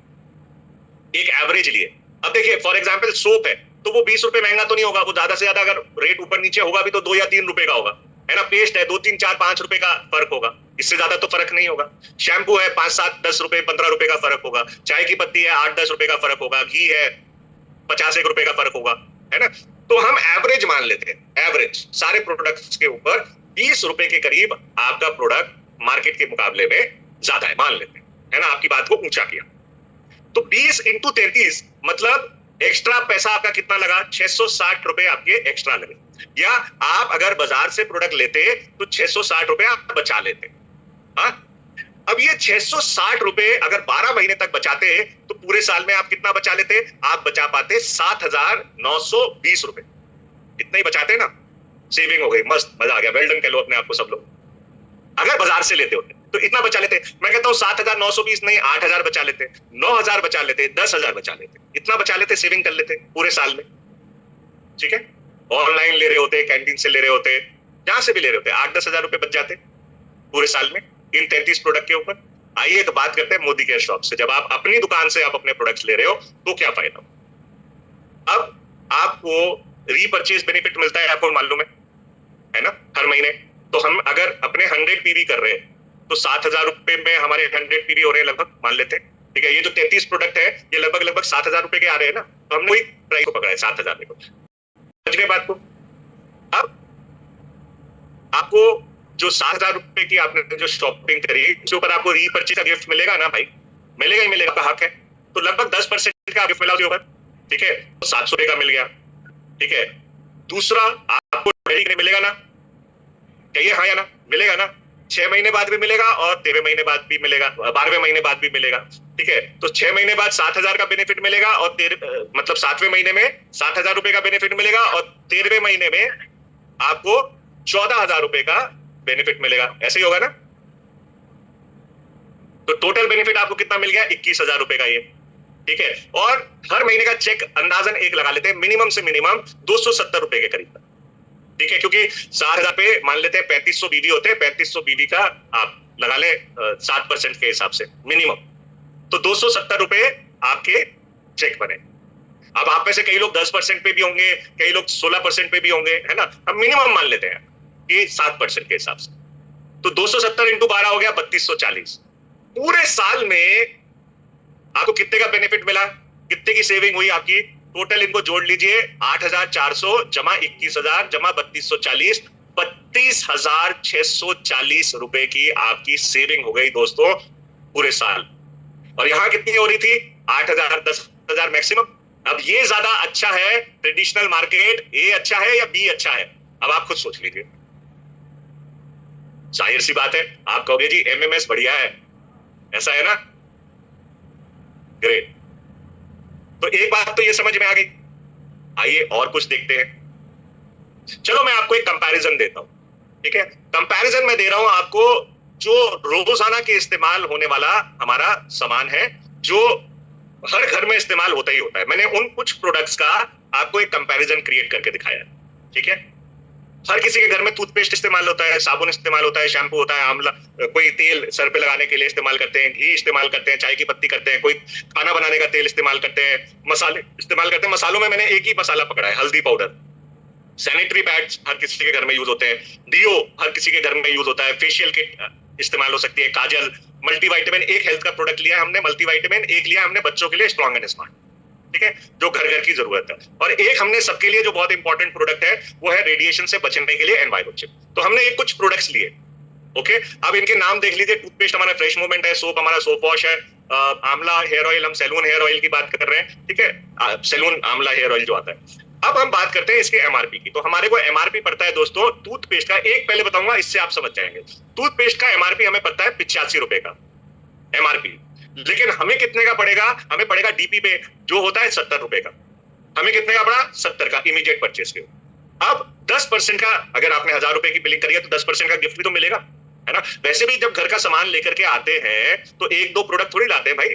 एक एवरेज लिए। अब देखिए, फॉर एग्जाम्पल सोप है तो वो 20 रुपए महंगा तो नहीं होगा, वो ज्यादा से ज्यादा अगर रेट ऊपर नीचे होगा भी तो 2 या 3 रुपए का होगा, है ना। पेस्ट है 2, 3, 4, 5 रुपए का फर्क होगा, इससे ज्यादा तो फर्क नहीं होगा। शैम्पू है 5, 7, 10 रुपए, 15 रुपए का फर्क होगा। चाय की पत्ती है 8, 10 रुपए का फर्क होगा। घी है 50, 1 रुपए का फर्क होगा, है ना। तो हम एवरेज मान लेते हैं, एवरेज सारे प्रोडक्ट्स के ऊपर 20 रुपए के करीब आपका प्रोडक्ट मार्केट के मुकाबले में ज्यादा है, मान लेते हैं, है ना। आपकी बात को ऊंचा किया तो 20 इंटू 33 मतलब एक्स्ट्रा पैसा आपका कितना लगा? 660 रुपए आपके एक्स्ट्रा लगे। या आप अगर बाजार से प्रोडक्ट लेते तो 660 रुपए आप बचा लेते। हाँ, अब ये 660 रुपए अगर 12 महीने तक बचाते तो पूरे साल में आप कितना बचा लेते? आप बचा पाते 7920 रुपए। इतना ही बचाते ना, सेविंग हो गई, मस्त, मजा आ गया, वेल डन कह लो अपने आप को सब लोग। अगर बाजार से लेते होते तो इतना बचा लेते। मैं कहता हूं 7920 नहीं, 8000 बचा लेते, 9000 बचा लेते, 10000 बचा लेते, इतना बचा लेते, सेविंग कर लेते पूरे साल में, ठीक है। ऑनलाइन ले रहे होते, कैंटीन से ले रहे होते, जहां से भी ले रहे होते, 8-10 हजार रुपए बच जाते पूरे साल में इन 33 प्रोडक्ट के ऊपर। आइए तो बात करते हैं मोदी केयर शॉप से। जब आप अपनी दुकान से आप अपने प्रोडक्ट्स ले रहे हो तो क्या फायदा? अब आपको रीपरचेज बेनिफिट मिलता है, आपको मालूम है। है ना, हर महीने। तो हम अगर अपने 100 पीवी कर रहे हैं तो 7,000 रुपए में हमारे 100 पीवी हो रहे हैं लगभग, मान लेते हैं, ठीक है। ये जो 33 प्रोडक्ट है ये लगभग 7,000 रुपए के आ रहे हैं ना, तो हमने वही प्राइस को पकड़ा है 7,000 में। समझ गए बात को? अब आपको जो 7,000 रुपए की आपने जो शॉपिंग करी उसके ऊपर आपको रीपर्चेज का गिफ्ट मिलेगा ना भाई, मिलेगा ही मिलेगा, आपका हक है। तो लगभग 10% का गिफ्ट मिला उसके ऊपर, ठीक है, तो 700 रुपए का मिल गया, ठीक है। दूसरा आपको मिलेगा ना, कहिए हाँ या ना, मिलेगा ना, 6 महीने बाद भी मिलेगा और 13वें महीने बाद भी मिलेगा, 12वें महीने बाद भी मिलेगा, ठीक है। तो 6 महीने बाद 7,000 का बेनिफिट मिलेगा और मतलब 7वें महीने में 7,000 रुपए का बेनिफिट मिलेगा और 13वें महीने में आपको 14,000 रुपए का बेनिफिट मिलेगा, ऐसे ही होगा ना। तो टोटल बेनिफिट आपको कितना मिल गया? 21,000 रुपए का ये, ठीक है। और हर महीने का चेक अंदाजन एक लगा लेते हैं, मिनिमम से मिनिमम 270 रुपए के करीब, ठीक है, क्योंकि 7,000 पे मान लेते हैं 3500 बीवी होते हैं, 3500 बीवी का आप लगा ले 7% के हिसाब से मिनिमम, तो 270 रुपए आपके चेक बने। अब आप में से कई लोग 10% पे भी होंगे, कई लोग 16% पे भी होंगे, है ना, हम मिनिमम मान लेते हैं कि 7% के हिसाब से। तो 270 इंटू 12 हो गया 3240। पूरे साल में आपको कितने का बेनिफिट मिला, कितने की सेविंग हुई आपकी? टोटल इनको जोड़ लीजिए, 8,400 जमा 21,000 जमा 3240, 32,640 रुपए की आपकी सेविंग हो गई दोस्तों पूरे साल। और यहां कितनी हो रही थी? 8,000, 10,000 मैक्सिमम। अब ये ज्यादा अच्छा है ट्रेडिशनल मार्केट, ए अच्छा है या बी अच्छा है? अब आप खुद सोच लीजिए। जाहिर सी बात है आप कहोगे जी एमएमएस बढ़िया है, ऐसा है ना, ग्रेट। तो एक बात तो ये समझ में आ गई। आइए और कुछ देखते हैं। चलो मैं आपको एक कंपैरिजन देता हूं, ठीक है। कंपैरिजन में दे रहा हूं आपको जो रोजाना के इस्तेमाल होने वाला हमारा सामान है, जो हर घर में इस्तेमाल होता ही होता है। मैंने उन कुछ प्रोडक्ट्स का आपको एक कंपैरिजन क्रिएट करके दिखाया है, ठीक है। हर किसी के घर में टूथपेस्ट इस्तेमाल होता है, साबुन इस्तेमाल होता है, शैम्पू होता है, आंवला, कोई तेल सर पे लगाने के लिए इस्तेमाल करते हैं, घी इस्तेमाल करते हैं, चाय की पत्ती करते हैं, कोई खाना बनाने का तेल इस्तेमाल करते हैं, मसाले इस्तेमाल करते हैं। मसालों में मैंने एक ही मसाला पकड़ा है, हल्दी पाउडर। सैनिटरी पैड्स हर किसी के घर में यूज होते हैं, डीओ हर किसी के घर में यूज होता है, फेशियल किट इस्तेमाल हो सकती है, काजल, मल्टीविटामिन। एक हेल्थ का प्रोडक्ट लिया है हमने मल्टीविटामिन, एक लिया हमने बच्चों के लिए स्ट्रॉन्ग एंड स्मार्ट, ठीक है, जो घर घर की जरूरत है। और एक हमने सबके लिए जो बहुत इंपॉर्टेंट प्रोडक्ट है वो है रेडिएशन से बचने के लिए एनवायरोचिप। तो हमने ये कुछ प्रोडक्ट्स लिए, ओके। अब इनके नाम देख लीजिए। टूथपेस्ट हमारा फ्रेश मूवमेंट है, सोप हमारा सोप वॉश है, आंवला हेयर ऑयल, हम सैलून हेयर ऑयल की बात कर रहे हैं, ठीक है, सैलून आंवला हेयर ऑयल जो आता है। अब हम बात करते हैं इसके एमआरपी की। तो हमारे को एमआरपी पड़ता है दोस्तों टूथपेस्ट का, एक पहले बताऊंगा, इससे आप समझ जाएंगे। टूथपेस्ट का एमआरपी हमें पड़ता है 85 रुपए का एमआरपी, लेकिन हमें कितने का पड़ेगा? हमें पड़ेगा डीपी पे जो होता है 70 रुपए का। हमें कितने का पड़ा? 70 का इमीडिएट परचेस के। अब 10% का, अगर आपने 1,000 रुपए की बिलिंग करी है तो 10% का गिफ्ट भी तो मिलेगा, है ना। वैसे भी जब घर का सामान लेकर के आते हैं तो एक दो प्रोडक्ट थोड़ी लाते हैं भाई,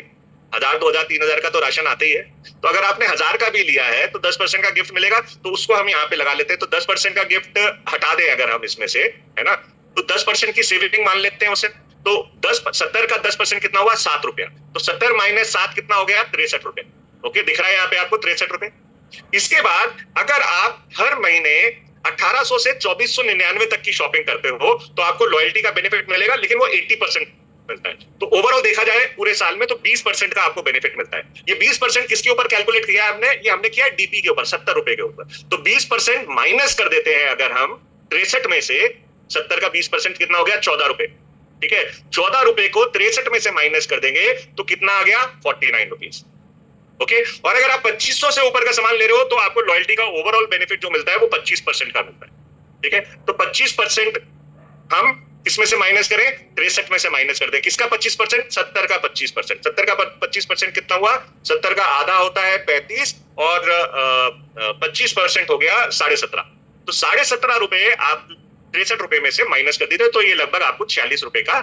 1,000, 2,000, 3,000 का तो राशन आते ही है। तो अगर आपने 1,000 का भी लिया है तो 10% का गिफ्ट मिलेगा, तो उसको हम यहाँ पे लगा लेते हैं। तो 10% का गिफ्ट हटा दें अगर हम इसमें से, है ना, तो 10% की सेविंग मान लेते हैं उसे। तो 70 का 10% कितना हुआ? 7 रुपया। तो 70 माइनस 7 कितना हो गया? 63 रुपए। ओके, दिख रहा है यहाँ पे आपको 63 रुपए। इसके बाद अगर आप हर महीने 1800 से 2499 तक की शॉपिंग करते हो तो आपको लॉयल्टी का बेनिफिट मिलेगा, लेकिन वो 80% मिलता है। तो ओवरऑल देखा जाए पूरे साल में तो 20% का आपको बेनिफिट मिलता है। ये 20% किसके ऊपर कैलकुलेट किया है हमने? ये हमने किया है डीपी के ऊपर, 70 रुपए के ऊपर। तो 20% माइनस कर देते हैं अगर हम 63 में से, 70 का 20% कितना हो गया? 14 रुपए, ठीक है। 14 रुपए को 63 में से माइनस कर देंगे तो कितना आ गया? 49 रुपीज, ओके। और अगर आप 2500 से ऊपर का सामान ले रहे हो तो आपको लॉयल्टी का ओवरऑल बेनिफिट जो मिलता है वो 25% का मिलता है, ठीक है। तो 25% हम किसमें से माइनस करें? 63 में से माइनस कर दें। किसका 25%? 70 का 25%। 70 का 25% कितना हुआ? 70 का आधा होता है 35 और 25% हो गया 17.5। तो 17.5 रुपए आप 63 रुपए में से माइनस कर दीजिए तो ये लगभग आपको 46 रुपए का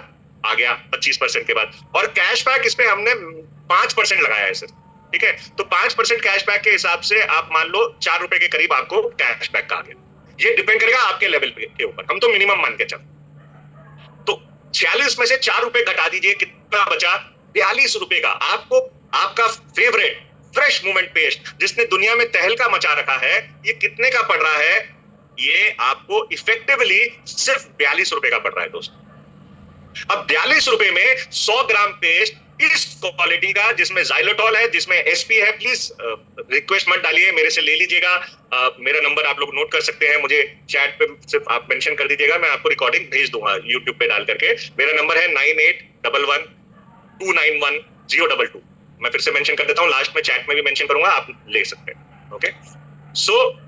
आ गया 25% के बाद। और कैशबैक इस पे हमने 5% लगाया है सर, ठीक है। तो 5% कैशबैक के हिसाब से आप मान लो 4 रुपए के करीब आपको कैशबैक का आ गया। ये डिपेंड करेगा आपके लेवल के ऊपर, हम तो मिनिमम मान के चल। तो 46 में से 4 रुपए घटा दीजिए, कितना बचा? 42 रुपए का। आपको आपका फेवरेट फ्रेश मूवमेंट पेस्ट जिसने दुनिया में तहलका मचा रखा है, ये कितने का पड़ रहा है? ये आपको इफेक्टिवली सिर्फ 42 रुपए का पड़ रहा है दोस्तों। अब 42 रुपए में 100 ग्राम पेस्ट इस क्वालिटी का, जिसमें जाइलोटॉल है, जिसमें एसपी है, प्लीज रिक्वेस्ट मत डालिए, मेरे से ले लीजिएगा। मेरा नंबर आप लोग नोट कर सकते हैं, मुझे चैट पे सिर्फ आप मेंशन कर दीजिएगा, मैं आपको रिकॉर्डिंग भेज दूंगा यूट्यूब पे डाल करके। मेरा नंबर है 9811291022। मैं फिर से मेंशन कर देता हूं, लास्ट में चैट में भी मेंशन करूंगा, आप ले सकते हैं। ओके, सो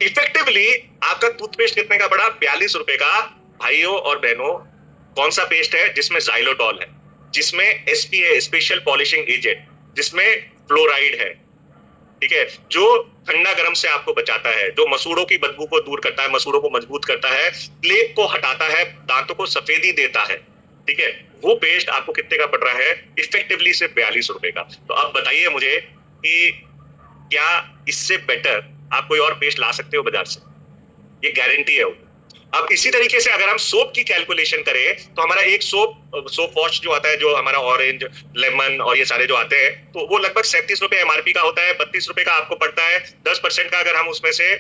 इफेक्टिवली आपका टूथपेस्ट कितने का पड़ा? 42 रुपए का। भाइयों और बहनों, कौन सा पेस्ट है? जिसमें जाइलोटॉल है, जिसमें एसपी है, स्पेशल पॉलिशिंग एजेंट, जिसमें फ्लोराइड है, ठीक है, जो ठंडा गर्म से आपको बचाता है, जो मसूड़ों की बदबू को दूर करता है, मसूड़ों को मजबूत करता है, प्लेग को हटाता है, दांतों को सफेदी देता है, ठीक है, वो पेस्ट आपको कितने का पड़ रहा है? इफेक्टिवली सिर्फ 42 रुपए का। तो आप बताइए मुझे कि क्या इससे बेटर आप कोई और पेस्ट ला सकते हो बाजार से? ये गारंटी है। अब इसी तरीके से अगर हम सोप की कैलकुलेशन करें तो हमारा एक सोप वॉश जो आता है, जो हमारा ऑरेंज, लेमन और ये सारे जो आते हैं, तो वो लगभग 37 रुपए एमआरपी का होता है। 32 रुपए का आपको पड़ता है। 10% का अगर हम उसमें से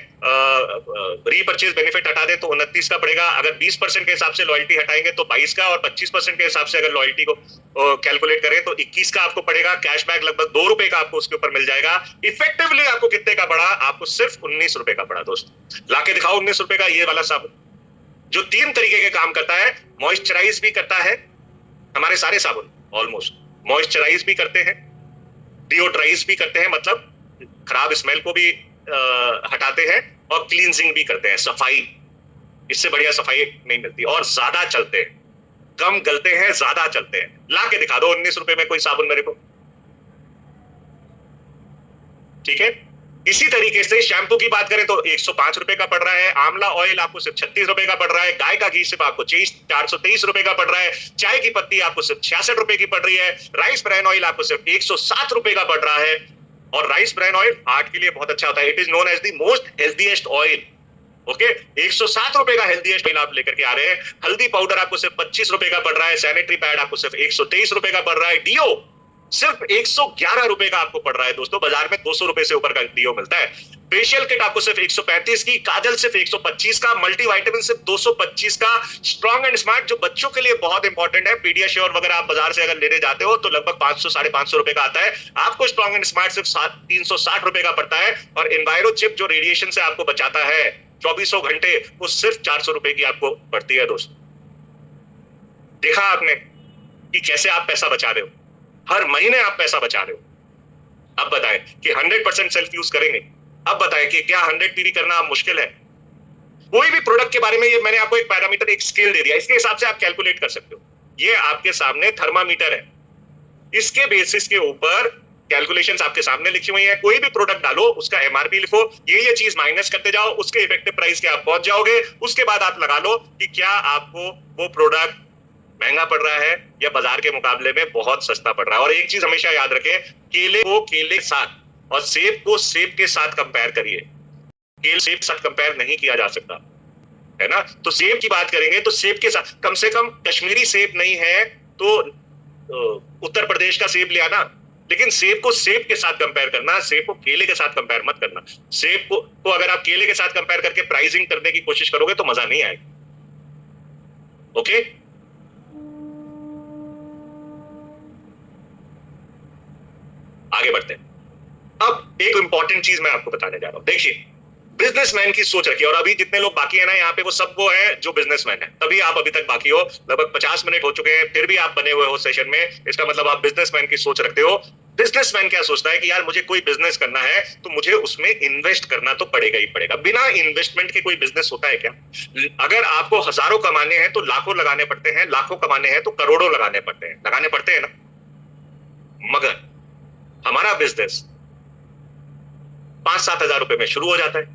रीपरचेज बेनिफिट हटा दें तो 29 का पड़ेगा। अगर 20% के हिसाब से लॉयल्टी हटाएंगे तो 22 का, और 25% के हिसाब से अगर लॉयल्टी को कैलकुलेट करें तो 21 का आपको पड़ेगा। कैशबैक लगभग 2 रुपए का आपको उसके ऊपर मिल जाएगा। इफेक्टिवली आपको कितने का पड़ा? आपको सिर्फ 19 रुपए का पड़ा दोस्तों। लाके दिखाओ 19 रुपए का ये वाला साबुन, जो 3 तरीके के काम करता है। मॉइस्चराइज भी करता है, हमारे सारे साबुन ऑलमोस्ट मॉइस्चराइज भी करते हैं, डिओड्राइज भी करते हैं, मतलब खराब स्मेल को भी हटाते हैं, और क्लींजिंग भी करते हैं, सफाई। इससे बढ़िया सफाई नहीं मिलती, और ज्यादा चलते हैं, कम गलते हैं, ज्यादा चलते हैं। ला के दिखा दो 19 रुपए में कोई साबुन मेरे को, ठीक है। इसी तरीके से शैम्पू की बात करें तो 105 रुपए का पड़ रहा है। आंवला ऑयल आपको सिर्फ 36 रुपए का पड़ रहा है। गाय का घी सिर्फ आपको 423 रुपए का पड़ रहा है। चाय की पत्ती आपको सिर्फ 66 रुपए की पड़ रही है। राइस ब्रान ऑयल आपको सिर्फ 107 रुपए का पड़ रहा है। और राइस ब्रान ऑयल हार्ट के लिए बहुत अच्छा होता है। It is known as the most healthiest oil. Okay, 107 रुपए का हेल्दीएस्ट ऑयल आप लेकर के आ रहे हैं। हल्दी पाउडर आपको सिर्फ 25 रुपए का पड़ रहा है। सैनिटरी पैड आपको सिर्फ 123 रुपए का पड़ रहा है। डीओ सिर्फ 111 रुपए का आपको पड़ रहा है दोस्तों। बाजार में 200 रुपए से ऊपर का डीओ मिलता है। फेशियल किट आपको सिर्फ 135 की, काजल सिर्फ 125 का, मल्टीविटामिन सिर्फ 225 का, स्ट्रॉन्ग एंड स्मार्ट जो बच्चों के लिए बहुत इंपॉर्टेंट है, पीडियाश्योर वगैरह आप बाजार से अगर लेने जाते हो तो लगभग 500 550 रुपए का आता है। आपको स्ट्रॉन्ग एंड स्मार्ट सिर्फ 360 रुपए का पड़ता है। और एनवायरो चिप जो रेडिएशन से आपको बचाता है 24 घंटे, वो सिर्फ 400 रुपए की आपको पड़ती है दोस्तों। देखा आपने कि कैसे आप पैसा बचा रहे हो? हर महीने आप पैसा बचा रहे हो। अब बताएं कि 100% सेल्फ यूज करेंगे। अब बताएं कि क्या 100 पीवी करना मुश्किल है? कोई भी प्रोडक्ट के बारे में ये मैंने आपको एक पैरामीटर, एक स्केल दे दिया, इसके हिसाब से आप कैलकुलेट कर सकते हो। ये आपके सामने थर्मामीटर है, इसके बेसिस के ऊपर कैलकुलेशंस आपके सामने लिखी हुई है। कोई भी प्रोडक्ट डालो, उसका एमआरपी लिखो, ये चीज माइनस करते जाओ, उसके इफेक्टिव प्राइस के आप पहुंच जाओगे। उसके बाद आप लगा लो कि क्या आपको वो प्रोडक्ट महंगा पड़ रहा है या बाजार के मुकाबले में बहुत सस्ता पड़ रहा है। और एक चीज हमेशा याद रखें, केले को केले के साथ और सेब को सेब के साथ कंपेयर करिए। केले सेब के साथ कंपेयर नहीं किया जा सकता, है ना। तो सेब की बात करेंगे तो सेब के साथ, कम से कम कश्मीरी सेब नहीं है तो उत्तर प्रदेश का सेब ले आना, लेकिन सेब को सेब के साथ कंपेयर करना, सेब को केले के साथ कंपेयर मत करना। सेब को अगर आप केले के साथ कंपेयर करके प्राइसिंग करने की कोशिश करोगे तो मजा नहीं आएगा। ओके, आगे बढ़ते हैं। अब एक इंपॉर्टेंट चीज मैं आपको बताने जा रहा हूं। देखिए, बिजनेसमैन की सोच रखिए, और अभी जितने लोग बाकी है ना यहाँ पे, वो सब वो है जो बिजनेसमैन है, तभी आप अभी तक बाकी हो। लगभग 50 मिनट हो चुके हैं, फिर भी आप बने हुए हो सेशन में। इसका मतलब आप बिजनेसमैन की सोच रखते हो। बिजनेसमैन क्या सोचता है कि यार मुझे कोई बिजनेस करना है तो मुझे उसमें इन्वेस्ट करना तो पड़ेगा ही पड़ेगा। बिना इन्वेस्टमेंट के कोई बिजनेस होता है क्या? अगर आपको हजारों कमाने हैं तो लाखों लगाने पड़ते हैं, लाखों कमाने हैं तो करोड़ों लगाने पड़ते हैं ना। मगर हमारा बिजनेस 5-7 हजार रुपए में शुरू हो जाता है।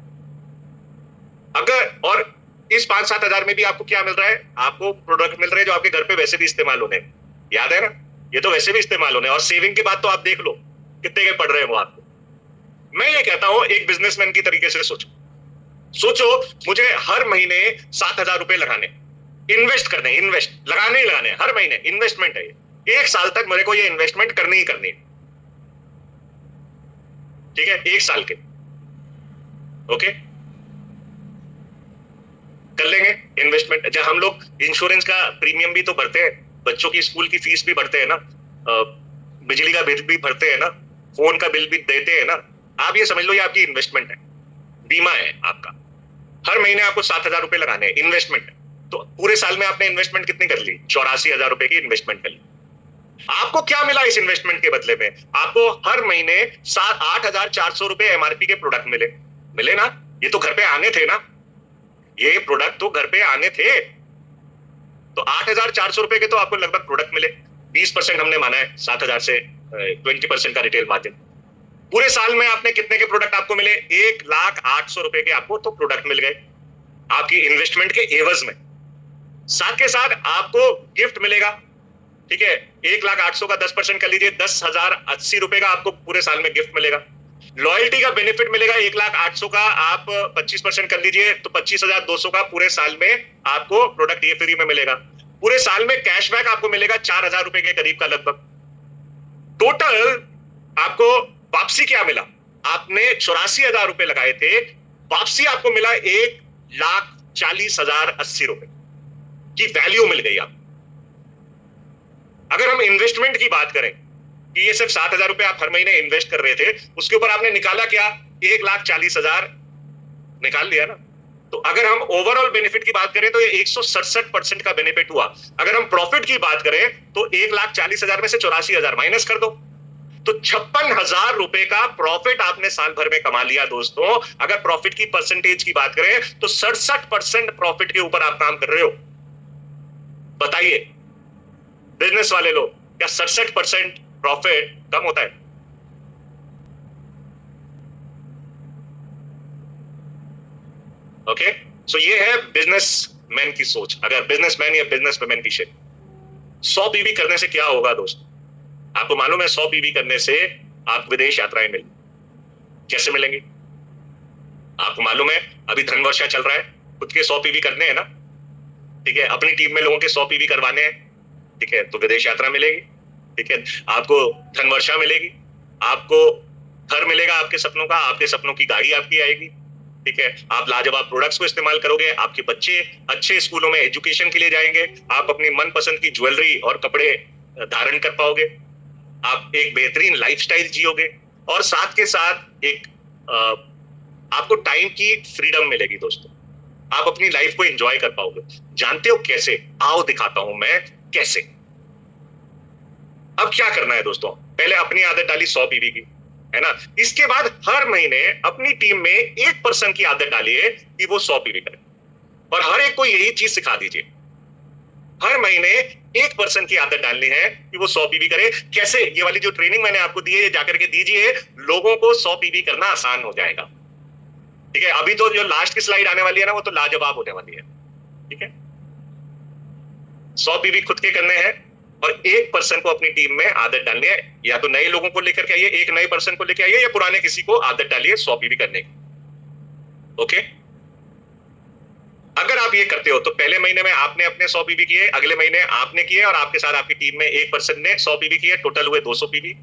अगर, और इस 5-7 हजार में भी आपको क्या मिल रहा है? आपको प्रोडक्ट मिल रहे हैं जो आपके घर पे वैसे भी इस्तेमाल होने, याद है ना, ये तो वैसे भी इस्तेमाल होने। और सेविंग के बाद तो आप देख लो कितने के पड़ रहे हैं वो आपको। मैं ये कहता हूं एक बिजनेसमैन की तरीके से सोचो मुझे हर महीने 7,000 रुपए लगाने, इन्वेस्ट करने, इन्वेस्ट लगाने ही लगाने, हर महीने इन्वेस्टमेंट है ये। 1 साल तक मेरे को ये इन्वेस्टमेंट करनी ही करनी है, ठीक है, 1 साल के। ओके, कर लेंगे इन्वेस्टमेंट। जब हम लोग इंश्योरेंस का प्रीमियम भी तो भरते हैं, बच्चों की स्कूल की फीस भी भरते हैं ना, बिजली का बिल भी भरते हैं ना, फोन का बिल भी देते हैं ना। आप ये समझ लो ये आपकी इन्वेस्टमेंट है, बीमा है आपका। हर महीने आपको 7,000 रुपए लगाने हैं, इन्वेस्टमेंट है। तो पूरे साल में आपने इन्वेस्टमेंट कितनी कर ली? 84,000 रुपए की इन्वेस्टमेंट कर ली। आपको क्या मिला इस इन्वेस्टमेंट के बदले में? आपको हर महीने 8,400 रुपए एमआरपी के प्रोडक्ट मिले ना। ये तो घर पे आने थे ना, ये प्रोडक्ट तो घर पे आने थे। तो 8,400 रुपए के तो आपको लगभग प्रोडक्ट मिले। 20% हमने माना है 7,000 से 20% का रिटेल मार्जिन। पूरे साल में आपने कितने के प्रोडक्ट आपको मिले? 1,08,000 के आपको तो प्रोडक्ट मिल गए आपकी इन्वेस्टमेंट के एवज में। साथ के साथ आपको गिफ्ट मिलेगा, ठीक है। 1,08,000 का 10% कर लीजिए, 10,080 रुपए का आपको पूरे साल में गिफ्ट मिलेगा। लॉयल्टी का बेनिफिट मिलेगा 1,08,000 का, आप 25% कर लीजिए तो 25,200 का पूरे साल में आपको प्रोडक्ट ये फ्री में मिलेगा। पूरे साल में कैशबैक आपको मिलेगा 4,000 रुपए के करीब का लगभग। टोटल आपको वापसी क्या मिला? आपने 84,000 रुपए लगाए थे, वापसी आपको मिला 1,40,080 रुपए की वैल्यू मिल गई आपको। अगर हम इन्वेस्टमेंट की बात करें कि ये सिर्फ 7,000 रुपए आप हर महीने इन्वेस्ट कर रहे थे, उसके ऊपर आपने निकाला क्या? 1,40,000 निकाल लिया ना। तो अगर हम ओवरऑल बेनिफिट की बात करें तो ये 167% का बेनिफिट हुआ। अगर हम प्रॉफिट की बात करें तो 1,40,000 में से 84,000 माइनस कर दो, तो 56,000 रुपए का प्रॉफिट आपने साल भर में कमा लिया दोस्तों। अगर प्रॉफिट की परसेंटेज की बात करें तो 67% प्रॉफिट के ऊपर आप काम कर रहे हो। बताइए बिजनेस वाले लोग, क्या 67% प्रॉफिट कम होता है? ओके, सो ये है बिजनेसमैन की सोच। अगर बिजनेसमैन या बिजनेस वुमेन की शिप। 100 पीवी करने से क्या होगा दोस्तों? आपको मालूम है 100 पीवी करने से आप विदेश यात्राएं मिल कैसे मिलेंगी? आपको मालूम है अभी धन वर्षा चल रहा है, खुद के 100 पीवी करने हैं ना, ठीक है। अपनी टीम में लोगों के 100 पीवी करवाने हैं, ठीक है, तो विदेश यात्रा मिलेगी, ठीक है। आपको धन वर्षा मिलेगी, आपको घर मिलेगा आपके सपनों का, आपके सपनों की गाड़ी आपकी आएगी, ठीक है। आप लाजवाब प्रोडक्ट्स को इस्तेमाल करोगे, आपके बच्चे अच्छे स्कूलों में एजुकेशन के लिए जाएंगे, आप अपनी मनपसंद की ज्वेलरी और कपड़े धारण कर पाओगे, आप एक बेहतरीन लाइफस्टाइल जियोगे, और साथ के साथ एक आपको टाइम की फ्रीडम मिलेगी दोस्तों। आप अपनी लाइफ को एंजॉय कर पाओगे। जानते हो कैसे? आओ दिखाता हूं मैं कैसे। अब क्या करना है दोस्तों? पहले अपनी आदत डाली 100 पीवी की, है ना। इसके बाद हर महीने अपनी टीम में एक पर्सन की आदत डालिए कि वो 100 पीवी करे, और हर एक को यही चीज सिखा दीजिए। हर महीने एक पर्सन की आदत डालनी है कि वो 100 पीवी करे। कैसे? ये वाली जो ट्रेनिंग मैंने आपको दी है, ये जाकर के दीजिए, लोगों को 100 पीवी करना आसान हो जाएगा, ठीक है। अभी तो जो लास्ट की स्लाइड आने वाली है ना, वो तो लाजवाब होने वाली है, ठीक है। 100 पीवी खुद के करने हैं, और एक पर्सन को अपनी टीम में आदत डालनी है। या तो नए लोगों को लेकर के आइए, एक नए पर्सन को लेकर आइए, या पुराने किसी को आदत डालिए 100 पीवी करने की। ओके, अगर आप ये करते हो तो पहले महीने में आपने अपने 100 पीवी किए, अगले महीने आपने किए, और आपके साथ आपकी टीम में एक पर्सन ने 100 पीवी किए, टोटल हुए 200 पीवी।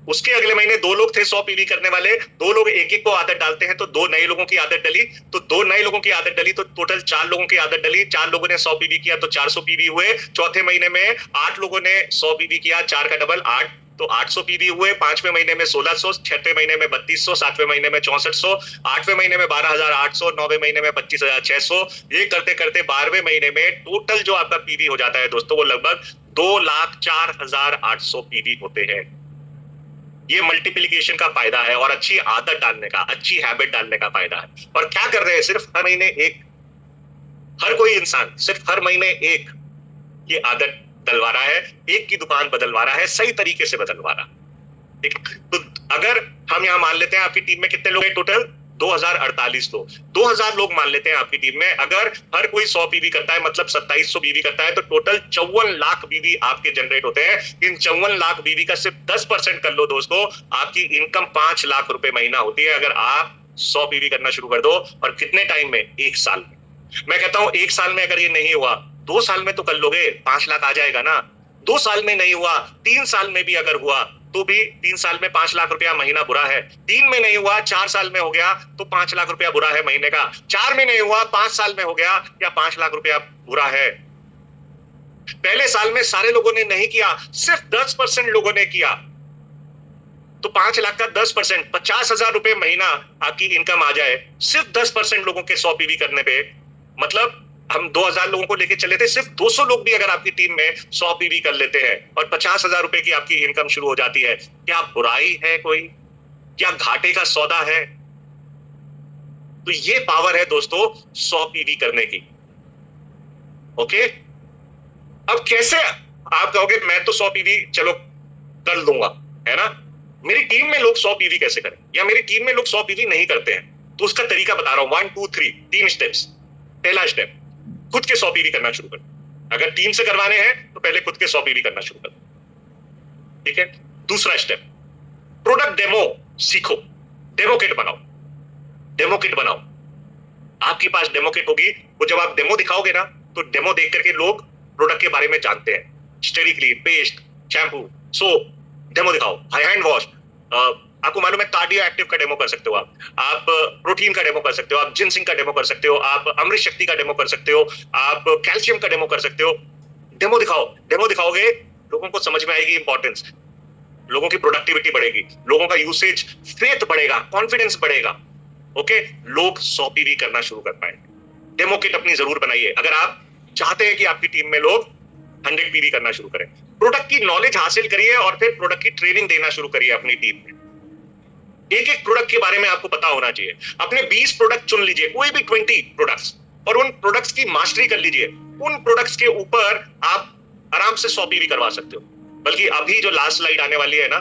उसके अगले महीने 2 लोग थे 100 पीवी करने वाले, 2 लोग एक एक को आदत डालते हैं, तो 2 नए लोगों की आदत डली, तो 2 नए लोगों की आदत डली, तो टोटल 4 लोगों की आदत डली। 4 लोगों ने 100 पीवी किया तो 400 पीवी हुए। चौथे महीने में 8 लोगों ने 100 पीवी किया, 4 का डबल 8, तो 800 पीवी हुए। 5वें महीने में 1600, 6वें महीने में 3200, 7वें महीने में 6400, 8वें महीने में 12,800, 9वें महीने में 25,600। ये करते करते 12वें महीने में टोटल जो आपका पीवी हो जाता है दोस्तों, वो लगभग 2,04,800 पीवी होते हैं। ये मल्टीप्लिकेशन का फायदा है, और अच्छी आदत डालने का, अच्छी हैबिट डालने का फायदा है। और क्या कर रहे हैं? सिर्फ हर महीने एक, हर कोई इंसान सिर्फ हर महीने एक ये आदत डलवा रहा है, एक की दुकान बदलवा रहा है, सही तरीके से बदलवा रहा है, ठीक। तो अगर हम यहां मान लेते हैं आपकी टीम में कितने लोग हैं टोटल? 2,048 लोग। 2,000 लोग मान लेते हैं आपकी टीम में। अगर हर कोई 100 पीवी करता है, मतलब 2,700 बीवी करता है, तो टोटल 54 लाख बीवी आपके जनरेट होते हैं। इन 54 लाख बीवी का सिर्फ 10% कर लो दोस्तों, आपकी इनकम 5 लाख रुपए महीना होती है, अगर आप 100 पीवी करना शुरू कर दो। और कितने टाइम में? 1 साल में। मैं कहता हूं 1 साल में अगर ये नहीं हुआ, 2 साल में तो कर लोगे, 5 लाख आ जाएगा ना। 2 साल में नहीं हुआ, 3 साल में भी अगर हुआ तो भी 3 साल में 5 लाख रुपया महीना बुरा है। 3 में नहीं हुआ, 4 साल में हो गया तो 5 लाख रुपया बुरा है महीने का। 4 में नहीं हुआ, 5 साल में हो गया या 5 लाख रुपया बुरा है। पहले साल में सारे लोगों ने नहीं किया, सिर्फ 10% लोगों ने किया, तो 5 लाख का 10%, 50,000 रुपए महीना आपकी इनकम आ जाए सिर्फ 10% लोगों के 100 पीवी करने पे। मतलब हम 2000 लोगों को लेके चले थे, सिर्फ 200 लोग भी अगर आपकी टीम में 100 पीवी कर लेते हैं और 50,000 रुपए की आपकी इनकम शुरू हो जाती है, क्या बुराई है कोई? क्या घाटे का सौदा है? तो ये पावर है दोस्तों 100 पीवी करने की। ओके, अब कैसे आप कहोगे मैं तो 100 पीवी चलो कर लूंगा, है ना? मेरी टीम में लोग 100 पीवी कैसे करें, या मेरी टीम में लोग 100 पीवी नहीं करते हैं, तो उसका तरीका बता रहा हूं। 1 2 3 3 स्टेप्स। पहला स्टेप, खुद के 100 पीवी करना शुरू करो। अगर टीम से करवाने हैं तो पहले खुद के 100 पीवी करना शुरू करो, ठीक है? दूसरा स्टेप, प्रोडक्ट डेमो सीखो, डेमो किट बनाओ। डेमो किट बनाओ, आपके पास डेमो किट होगी, वो जब आप डेमो दिखाओगे ना, तो डेमो देख करके लोग प्रोडक्ट के बारे में जानते हैं। स्टेरी clean, paste, shampoo, soap, demo दिखाओ। हाई हैंड वॉश, आपको मालूम है कार्डियो एक्टिव का डेमो कर सकते हो आप प्रोटीन का डेमो कर सकते हो, आप जिनसिंग का डेमो कर सकते हो, आप अमृत शक्ति का डेमो कर सकते हो, आप कैल्शियम का डेमो कर सकते हो। डेमो दिखाओ, डेमो दिखाओगे लोगों को समझ में आएगी इंपॉर्टेंस, लोगों की प्रोडक्टिविटी बढ़ेगी, लोगों का यूसेज, फेथ बढ़ेगा, कॉन्फिडेंस बढ़ेगा। ओके, लोग 100 पीवी करना शुरू कर पाएंगे। डेमो किट अपनी जरूर बनाइए अगर आप चाहते हैं कि आपकी टीम में लोग 100 पीवी करना शुरू करें। प्रोडक्ट की नॉलेज हासिल करिए और फिर प्रोडक्ट की ट्रेनिंग देना शुरू करिए अपनी टीम में। एक एक प्रोडक्ट के बारे में आपको पता होना चाहिए। अपने 20 प्रोडक्ट चुन लीजिए, कोई भी 20 प्रोडक्ट्स, और उन प्रोडक्ट्स की मास्टरी कर लीजिए। उन प्रोडक्ट्स के ऊपर आप आराम से 100 पीवी करवा सकते हो। बल्कि अभी जो लास्ट स्लाइड आने वाली है ना,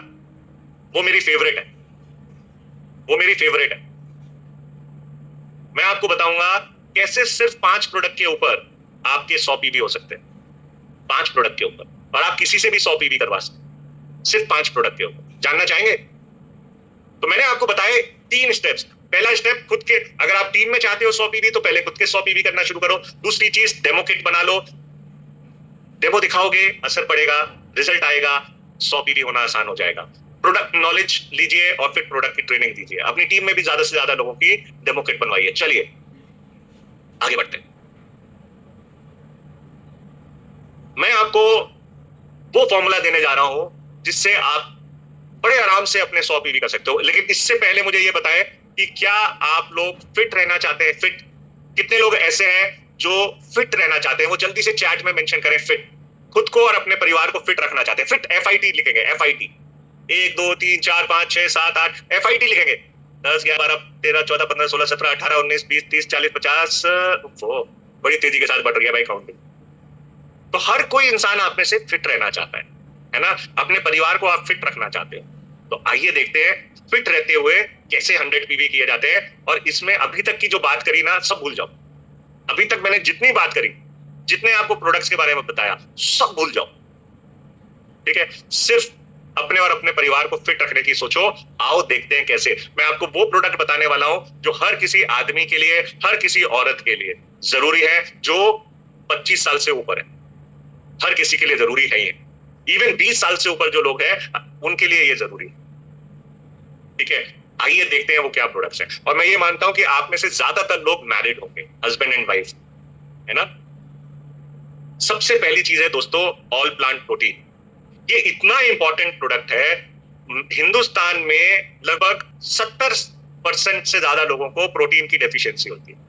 वो मेरी फेवरेट है, वो मेरी फेवरेट है। मैं आपको बताऊंगा कैसे सिर्फ 5 प्रोडक्ट के ऊपर आपके 100 पीवी हो सकते हैं। 5 प्रोडक्ट के ऊपर, और आप किसी से भी 100 पीवी करवा सकते हैं, सिर्फ 5 प्रोडक्ट के ऊपर। जानना चाहेंगे? तो मैंने आपको बताए 3 स्टेप्स। पहला स्टेप, खुद के, अगर आप टीम में चाहते हो 100 पीवी तो पहले खुद के 100 पीवी करना शुरू करो। दूसरी चीज, डेमो किट बना लो, डेमो दिखाओगे, असर पड़ेगा, रिजल्ट आएगा, 100 पीवी होना आसान हो जाएगा। प्रोडक्ट नॉलेज लीजिए और फिर प्रोडक्ट की ट्रेनिंग दीजिए। अपनी टीम में भी ज्यादा से ज्यादा लोगों की डेमो किट बनवाइए। चलिए आगे बढ़ते हैं। मैं आपको वो फॉर्मूला देने जा रहा हूं जिससे आप बड़े आराम से अपने 100 पीवी कर सकते हो। लेकिन इससे पहले मुझे ये बताएं कि क्या आप लोग फिट रहना चाहते हैं? फिट, कितने लोग ऐसे हैं जो फिट रहना चाहते हैं? वो जल्दी से चैट में मेंशन करें, फिट, खुद को और अपने परिवार को फिट रखना चाहते हैं। फिट, FIT लिखेंगे, FIT। 1 2 3 4 5 6 7 8 FIT लिखेंगे। 10 11 12 13 14 15 16 17 18 19 20 30 40 50, वो बड़ी तेजी के साथ बढ़ रही है भाई काउंटिंग। तो हर कोई इंसान आप में से फिट रहना चाहता है ना? अपने परिवार को आप फिट रखना चाहते हो। तो आइए देखते हैं फिट रहते हुए कैसे 100 पीवी किए जाते हैं। और इसमें अभी तक की जो बात करी ना, सब भूल जाओ। अभी तक मैंने जितनी बात करी, जितने आपको प्रोडक्ट्स के बारे में बताया, सब भूल जाओ, ठीक है? सिर्फ अपने और अपने परिवार को फिट रखने की सोचो। आओ देखते हैं कैसे। मैं आपको वो प्रोडक्ट बताने वाला हूं जो हर किसी आदमी के लिए, हर किसी औरत के लिए जरूरी है, जो 25 साल से ऊपर है। हर किसी के लिए जरूरी है ये। इवन 20 साल से ऊपर जो लोग हैं उनके लिए ये जरूरी है, ठीक है? आइए देखते हैं वो क्या प्रोडक्ट्स हैं। और मैं ये मानता हूं कि आप में से ज्यादातर लोग मैरिड होंगे, हस्बैंड एंड वाइफ, है ना? सबसे पहली चीज है दोस्तों, ऑल प्लांट प्रोटीन। ये इतना इंपॉर्टेंट प्रोडक्ट है, हिंदुस्तान में लगभग 70% से ज्यादा लोगों को प्रोटीन की डेफिशिएंसी होती है।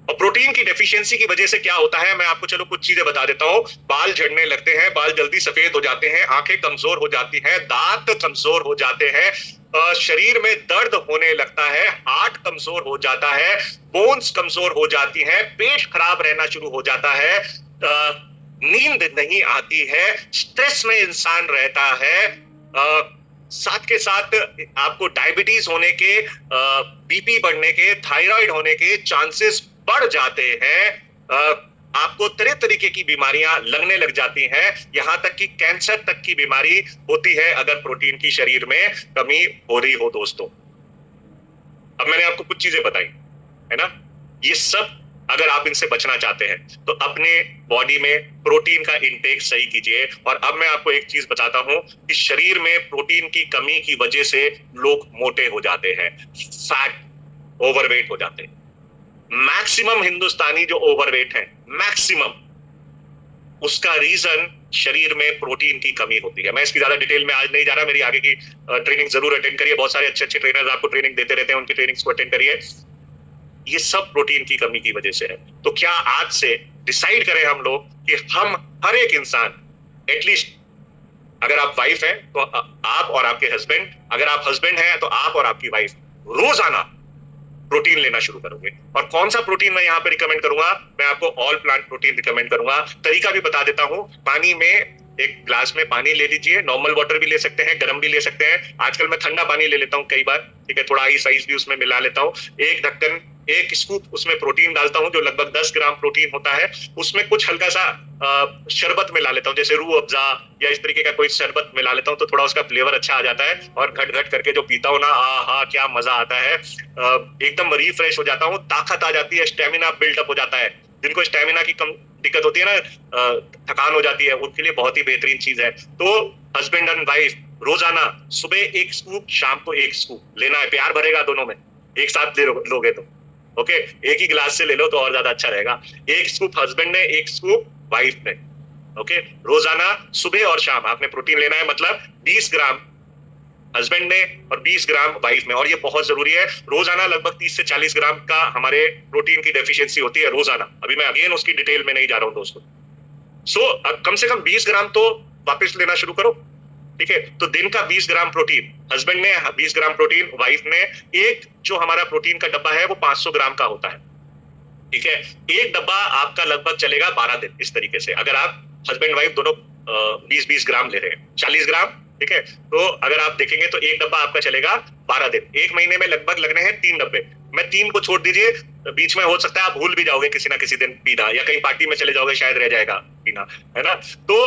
और प्रोटीन की डेफिशिएंसी की वजह से क्या होता है, मैं आपको चलो कुछ चीजें बता देता हूं। बाल झड़ने लगते हैं, बाल जल्दी सफेद हो जाते हैं, आंखें कमजोर हो जाती हैं, दांत कमजोर हो जाते हैं, शरीर में दर्द होने लगता है, हार्ट कमजोर हो जाता है, बोन्स कमजोर हो जाती हैं, पेट खराब रहना शुरू हो जाता है, नींद नहीं आती है, स्ट्रेस में इंसान रहता है, साथ के साथ आपको डायबिटीज होने के, बीपी बढ़ने के, थायराइड होने के चांसेस बढ़ जाते हैं, आपको तरह तरीके की बीमारियां लगने लग जाती हैं, यहां तक कि कैंसर तक की बीमारी होती है अगर प्रोटीन की शरीर में कमी हो रही हो दोस्तों। अब मैंने आपको कुछ चीजें बताई, है ना? ये सब अगर आप इनसे बचना चाहते हैं तो अपने बॉडी में प्रोटीन का इंटेक सही कीजिए। और अब मैं आपको एक चीज बताता हूं कि शरीर में प्रोटीन की कमी की वजह से लोग मोटे हो जाते हैं, फैट, ओवरवेट हो जाते हैं। मैक्सिमम हिंदुस्तानी जो ओवरवेट है, मैक्सिमम, उसका रीजन शरीर में प्रोटीन की कमी होती है। मैं इसकी ज्यादा डिटेल में आज नहीं जा रहा, मेरी आगे की ट्रेनिंग जरूर अटेंड करिए, बहुत सारे अच्छे अच्छे ट्रेनर्स आपको ट्रेनिंग देते रहते हैं, उनकी ट्रेनिंग्स को अटेंड करिए। ये सब प्रोटीन की कमी की वजह से है। तो क्या आज से डिसाइड करें हम लोग कि हम हर एक इंसान, एटलीस्ट अगर आप वाइफ हैं तो आप और आपके हस्बैंड, अगर आप हस्बैंड हैं तो आप और आपकी वाइफ रोजाना प्रोटीन लेना शुरू करोगे। और कौन सा प्रोटीन मैं यहाँ पे रिकमेंड करूंगा, मैं आपको ऑल प्लांट प्रोटीन रिकमेंड करूंगा। तरीका भी बता देता हूं। पानी में, एक ग्लास में पानी ले लीजिए, नॉर्मल वाटर भी ले सकते हैं, गर्म भी ले सकते हैं। आजकल मैं ठंडा पानी ले लेता हूं कई बार, ठीक है, थोड़ा आइस आइस भी उसमें मिला लेता हूं। एक ढक्कन, एक स्कूप उसमें प्रोटीन डालता हूं, जो लगभग 10 ग्राम प्रोटीन होता है। उसमें कुछ हल्का सा शरबत मिला लेता हूं, जैसे रूह अफ़ज़ा या इस तरीके का कोई शरबत मिला लेता हूं, तो थोड़ा उसका फ्लेवर अच्छा आ जाता है। और घट घट करके जो पीता हूं ना, आहा क्या मजा आता है, एकदम रिफ्रेश हो जाता हूं, ताकत आ जाती है, स्टेमिना बिल्डअप हो जाता है। जिनको स्टेमिना की कम दिक्कत होती है ना, थकान हो जाती है, उनके लिए बहुत ही बेहतरीन चीज है। तो हस्बैंड एंड वाइफ रोजाना सुबह एक स्कूप, शाम को एक स्कूप लेना है। प्यार भरेगा दोनों में, एक साथ लोगे तो ओके, एक ही गिलास से ले लो तो और ज्यादा अच्छा रहेगा। एक स्कूप हस्बैंड ने, एक स्कूप वाइफ ने, ओके। रोजाना सुबह और शाम आपने प्रोटीन लेना है, मतलब 20 ग्राम हस्बैंड ने और 20 ग्राम वाइफ में। और ये बहुत जरूरी है, रोजाना लगभग 30 से 40 ग्राम का हमारे प्रोटीन की डेफिशिएंसी होती है रोजाना। अभी मैं अगेन उसकी डिटेल में नहीं जा रहा हूं दोस्तों। सो कम से कम 20 ग्राम तो वापस लेना शुरू करो, ठीक है। तो दिन का 20 ग्राम प्रोटीन, हस्बैंड ने 20 ग्राम प्रोटीन, वाइफ ने। एक जो हमारा प्रोटीन का डब्बा है वो 500 ग्राम का होता है, ठीक है। एक डब्बा आपका लगभग चलेगा 12 दिन इस तरीके से, अगर आप हस्बैंड वाइफ दोनों 20-20 ग्राम ले रहे हैं, 40 ग्राम, ठीक है। तो अगर आप देखेंगे तो एक डब्बा आपका चलेगा 12 दिन। एक महीने में लगभग लगने हैं 3 डब्बे। मैं 3 को छोड़ दीजिए, बीच में हो सकता है आप भूल भी जाओगे किसी ना किसी दिन पीना, या कहीं पार्टी में चले जाओगे, शायद रह जाएगा पीना, है ना। तो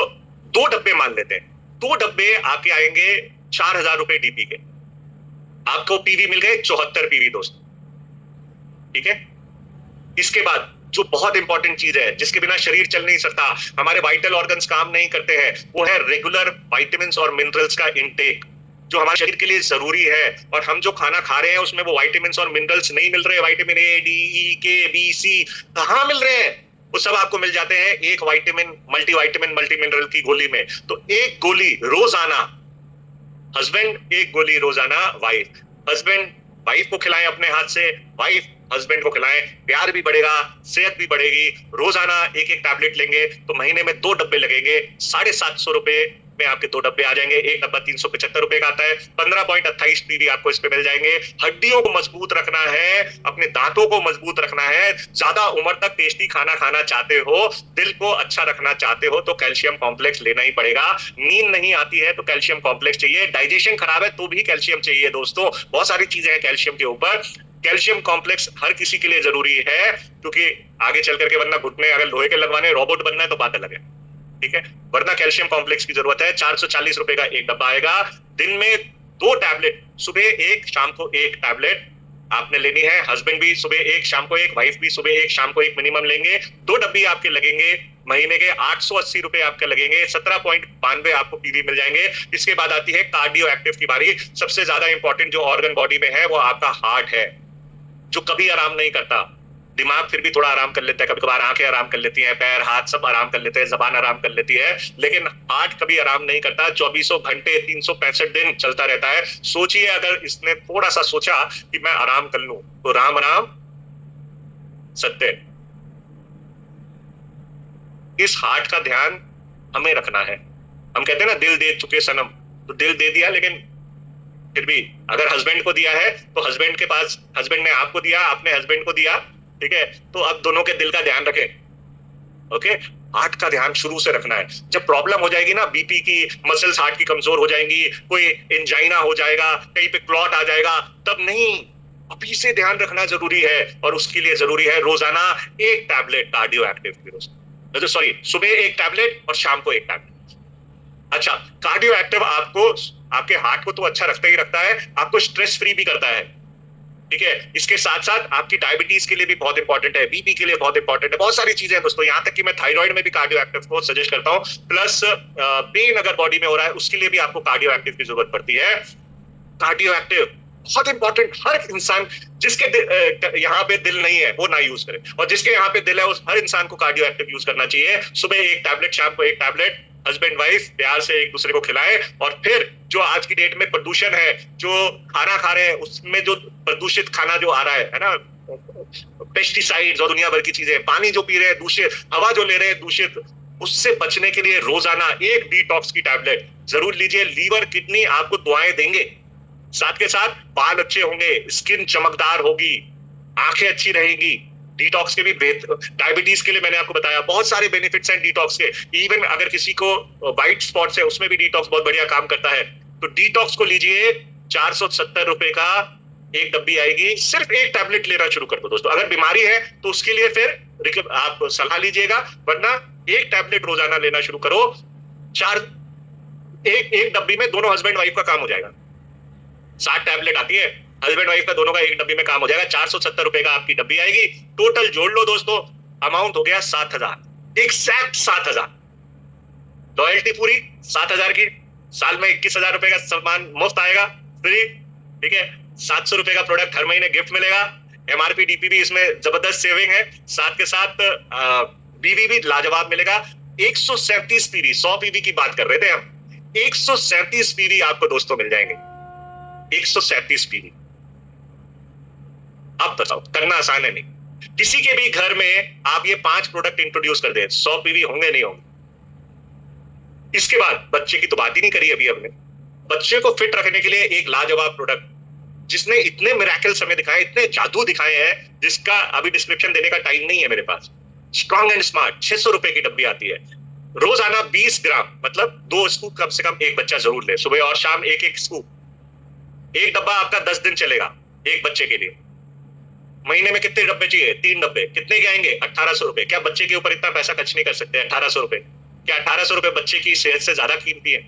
2 डब्बे मान लेते हैं, 2 डब्बे आपके आएंगे 4000 रुपए डीपी के। आपको पीवी मिल गए 74 पीवी दोस्त, ठीक है। इसके बाद जो बहुत इंपॉर्टेंट चीज है, जिसके बिना शरीर चल नहीं सकता, हमारे वाइटल ऑर्गन्स काम नहीं करते हैं, वो है रेगुलर विटामिन्स और मिनरल्स का इंटेक, जो हमारे शरीर के लिए जरूरी है। और हम जो खाना खा रहे हैं उसमें वो विटामिन्स और मिनरल्स नहीं मिल रहे। विटामिन ए, डी, ई, के, बी, सी कहाँ मिल रहे हैं? वो सब आपको मिल जाते हैं एक विटामिन, मल्टीविटामिन, मल्टी मिनरल की गोली में। तो एक गोली रोजाना हस्बैंड, एक गोली रोजाना वाइफ। हस्बैंड वाइफ को खिलाएं अपने हाथ से, वाइफ हस्बैंड को खिलाएं, प्यार भी बढ़ेगा, सेहत भी बढ़ेगी। रोजाना एक एक टैबलेट लेंगे तो महीने में 2 डब्बे लगेंगे, 750 रुपए में आपके 2 डब्बे आ जाएंगे। एक डब्बा 375 रुपए का आता है, 15.28 पीवी आपको इस पे मिल जाएंगे। हड्डियों को मजबूत रखना है, अपने दांतों को मजबूत रखना है, ज्यादा उम्र तक टेस्टी खाना खाना चाहते हो, दिल को अच्छा रखना चाहते हो, तो कैल्शियम कॉम्प्लेक्स लेना ही पड़ेगा। नींद नहीं आती है तो कैल्शियम कॉम्प्लेक्स चाहिए, डाइजेशन खराब है तो भी कैल्शियम चाहिए दोस्तों। बहुत सारी चीजें हैं कैल्शियम के ऊपर। कैल्शियम कॉम्प्लेक्स हर किसी के लिए जरूरी है, क्योंकि आगे चल करके, वरना घुटने अगर लोहे के लगवाने, रोबोट बनना है तो बात अलग है, ठीक है। वरना कैल्शियम कॉम्प्लेक्स की जरूरत है। 440 रुपए का एक डब्बा आएगा। दिन में 2 टैबलेट, सुबह एक, शाम को एक टैबलेट आपने लेनी है। हस्बैंड भी सुबह एक, शाम को एक, वाइफ भी सुबह एक, शाम को एक मिनिमम लेंगे। 2 डब्बी आपके लगेंगे, महीने के 880 रुपए आपके लगेंगे, 17.92 आपको पीवी मिल जाएंगे। इसके बाद आती है कार्डियो एक्टिव की बारी। सबसे ज्यादा इंपॉर्टेंट जो ऑर्गन बॉडी में है वो आपका हार्ट है, जो कभी आराम नहीं करता। दिमाग फिर भी थोड़ा आराम कर लेता है, कभी कभार आंखें आराम कर लेती हैं, पैर हाथ सब आराम कर लेते हैं, जबान आराम कर लेती है, लेकिन हार्ट कभी आराम नहीं करता। 24 घंटे 365 दिन चलता रहता है। सोचिए अगर इसने थोड़ा सा सोचा कि मैं आराम कर लूं, तो राम राम सत्य। इस हार्ट का ध्यान हमें रखना है। हम कहते हैं ना, दिल दे चुके सनम, तो दिल दे दिया, लेकिन फिर भी अगर हस्बैंड को दिया है तो हस्बैंड के पास, हस्बैंड ने आपको दिया, आपने हस्बैंड को दिया, ठीक है। तो अब दोनों के दिल का ध्यान रखें, ओके। हार्ट का ध्यान शुरू से रखना है। जब प्रॉब्लम हो जाएगी ना, बीपी की, मसल्स हार्ट की कमजोर हो जाएंगी, कोई एंजाइना हो जाएगा, कहीं पे क्लॉट आ जाएगा, तब नहीं, अभी से ध्यान रखना जरूरी है। और उसके लिए जरूरी है रोजाना एक टैबलेट कार्डियो एक्टिव की, सॉरी, सुबह एक टैबलेट और शाम को एक टैबलेट। अच्छा, कार्डियो एक्टिव आपको, आपके हार्ट को तो अच्छा रखता ही रखता है, आपको स्ट्रेस फ्री भी करता है। ठीक है। इसके साथ साथ आपकी डायबिटीज के लिए भी बहुत इंपॉर्टेंट है, बीपी के लिए बहुत इंपॉर्टेंट है, बहुत सारी चीजें हैं दोस्तों। यहाँ तक कि मैं थायराइड में भी कार्डियो एक्टिव को सजेस्ट करता हूँ। प्लस पेन अगर बॉडी में हो रहा है उसके लिए भी आपको कार्डियो एक्टिव की जरूरत पड़ती है। कार्डियो एक्टिव बहुत इंपॉर्टेंट, हर इंसान जिसके यहाँ पे दिल नहीं है वो ना यूज करे, और जिसके यहाँ पे दिल है उस हर इंसान को कार्डियो एक्टिव यूज करना चाहिए। सुबह एक टैबलेट, शाम को एक टैबलेट, हस्बैंड वाइफ प्यार से एक दूसरे को खिलाएं। और फिर जो आज की डेट में प्रदूषण है, जो खाना खा रहे हैं उसमें जो प्रदूषित खाना जो आ रहा है ना, पेस्टिसाइड्स और दुनिया भर की चीजें, पानी जो पी रहे हैं दूषित, हवा जो ले रहे हैं दूषित, उससे बचने के लिए रोजाना एक डिटॉक्स की टैबलेट जरूर लीजिए। लीवर किडनी आपको दुआएं देंगे, साथ के साथ बाल अच्छे होंगे, स्किन चमकदार होगी, आंखें अच्छी रहेंगी। डिटॉक्स के भी डायबिटीज के लिए मैंने आपको बताया बहुत सारे बेनिफिट्स हैं डिटॉक्स के। इवन अगर किसी को व्हाइट स्पॉट्स है उसमें भी डिटॉक्स बहुत बढ़िया काम करता है। तो डिटॉक्स को लीजिए, 470 रुपए का एक डब्बी आएगी। सिर्फ एक टैबलेट लेना शुरू कर दो दोस्तों। अगर बीमारी है तो उसके लिए फिर आप सलाह लीजिएगा, वरना एक टैबलेट रोजाना लेना शुरू करो। एक डब्बी में दोनों हस्बैंड वाइफ का काम हो जाएगा। 60 टैबलेट आती है, हस्बैंड वाइफ का दोनों का एक डब्बी में काम हो जाएगा। 470 रुपए का आपकी डब्बी आएगी। टोटल जोड़ लो दोस्तों, अमाउंट हो गया 7,000, एग्जैक्ट 7,000। लॉयल्टी पूरी 7,000 की, साल में 21,000 रुपए का सामान मुफ्त आएगा, फ्री। ठीक है, 700 रुपए का प्रोडक्ट हर महीने गिफ्ट मिलेगा। एमआरपी डीपी भी इसमें जबरदस्त सेविंग है, साथ के साथ बीवी भी लाजवाब मिलेगा। 137 पीवी, 100 पीवी की बात कर रहे थे हम, 137 पीवी आपको दोस्तों मिल जाएंगे। 137 पीवी। अब बताओ, करना आसान है नहीं। किसी के भी घर में आप ये 5 प्रोडक्ट इंट्रोड्यूस कर दे, 100 पीवी होंगे नहीं होंगे। इसके बाद बच्चे की तो बात ही नहीं करी अभी हमने। बच्चे को फिट रखने के लिए एक लाजवाब प्रोडक्ट जिसने इतने मिरेकल्स हमें दिखाए, इतने जादू दिखाए हैं, जिसका अभी डिस्क्रिप्शन देने का टाइम नहीं है मेरे पास। स्ट्रॉन्ग एंड स्मार्ट 600 रुपए की डब्बी आती है। रोजाना 20 ग्राम, मतलब 2 स्कूप कम से कम एक बच्चा जरूर ले, सुबह और शाम एक एक स्कूप। एक डब्बा आपका 10 दिन चलेगा एक बच्चे के लिए। महीने में कितने डब्बे चाहिए? 3 डब्बे। कितने के आएंगे? 1800 रुपए। क्या बच्चे के ऊपर इतना पैसा खर्च नहीं कर सकते? 1800 रुपए। क्या 1800 रुपए बच्चे की सेहत से ज्यादा कीमती है?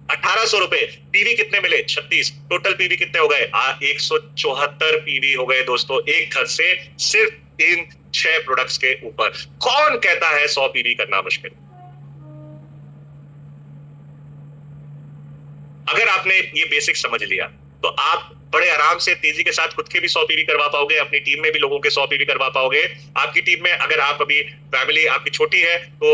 1800 रुपए। पीवी कितने मिले? 36। टोटल पीवी कितने हो गए? 174 पीवी हो गए दोस्तों, एक घर से सिर्फ इन 6 प्रोडक्ट्स के ऊपर। कौन कहता है 100 पीवी करना मुश्किल? अगर आपने ये बेसिक समझ लिया तो आप बड़े आराम से तेजी के साथ खुद के भी 100 पीवी करवा पाओगे, अपनी टीम में भी लोगों के 100 पीवी करवा पाओगे। आपकी टीम में अगर आप अभी फैमिली आपकी छोटी है तो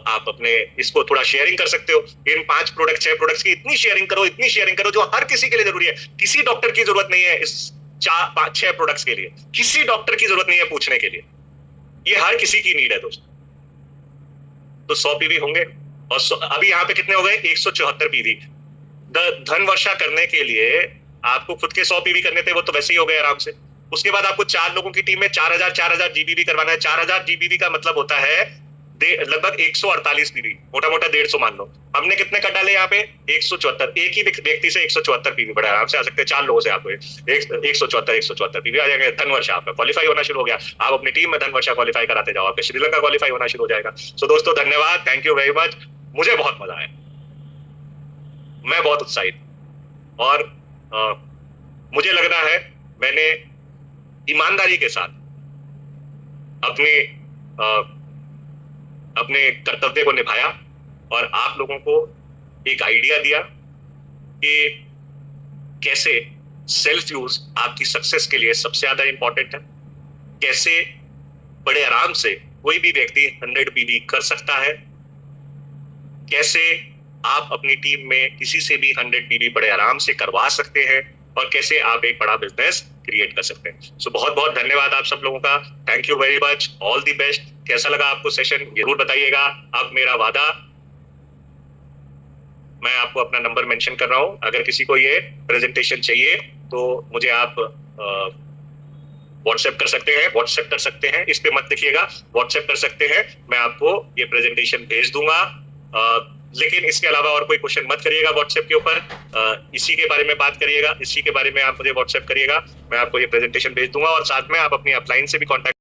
आप अपने इसको थोड़ा शेयरिंग कर सकते हो। इन 5 प्रोडक्ट 6 प्रोडक्ट्स की इतनी शेयरिंग करो जो हर किसी के लिए जरूरी है। किसी डॉक्टर की जरूरत नहीं है इस 4-5-6 प्रोडक्ट्स के लिए, किसी डॉक्टर की जरूरत नहीं है पूछने के लिए, ये हर किसी की नीड है दोस्तों। तो 100 पीवी होंगे। और अभी यहाँ पे कितने हो गए? 174 पीवी। धन वर्षा करने के लिए आपको खुद के 100 पीवी करने थे, वो तो वैसे ही हो गए आराम से। उसके बाद आपको 4 लोगों की टीम में 4000 जीबीवी करवाना है। 4000 जीबीवी का मतलब होता है लगभग 148 पीवी, मोटा मोटा 150 मान लो। हमने कितने कर डाले यहाँ पे? 174। एक ही व्यक्ति से 174 पीवी बड़ा आराम से आ सकते हैं। 4 लोगों से आपको 174 पीवी आ जाएंगे। धन वर्षा आपका क्वालिफाई होना शुरू हो गया। आप अपनी टीम में धन वर्षा क्वालिफाई कराते जाओ, आपके श्रीलंका क्वालिफाई होना शुरू हो जाएगा। सो दोस्तों धन्यवाद, थैंक यू वेरी मच। मुझे बहुत मजा आया, मैं बहुत उत्साहित, और मुझे लग रहा है मैंने ईमानदारी के साथ अपने कर्तव्य को निभाया और आप लोगों को एक आइडिया दिया कि कैसे सेल्फ यूज आपकी सक्सेस के लिए सबसे ज्यादा इंपॉर्टेंट है। कैसे बड़े आराम से कोई भी व्यक्ति 100 पीवी कर सकता है। कैसे आप अपनी टीम में किसी से भी 100 पीवी बड़े आराम से करवा सकते हैं, और कैसे आप एक बड़ा बिजनेस क्रिएट कर सकते हैं। सो बहुत बहुत धन्यवाद आप सब लोगों का, thank you very much, all the best. कैसा लगा आपको सेशन जरूर बताइएगा। अब मेरा वादा, मैं आपको अपना नंबर मेंशन कर रहा हूं, अगर किसी को ये प्रेजेंटेशन चाहिए तो मुझे आप व्हाट्सएप कर सकते हैं। इस पे मत लिखिएगा, व्हाट्सएप कर सकते हैं, मैं आपको ये प्रेजेंटेशन भेज दूंगा। लेकिन इसके अलावा और कोई क्वेश्चन मत करिएगा व्हाट्सएप के ऊपर। इसी के बारे में बात करिएगा, इसी के बारे में आप मुझे व्हाट्सएप करिएगा, मैं आपको ये प्रेजेंटेशन भेज दूंगा। और साथ में आप अपनी अपलाइन से भी कॉन्टैक्ट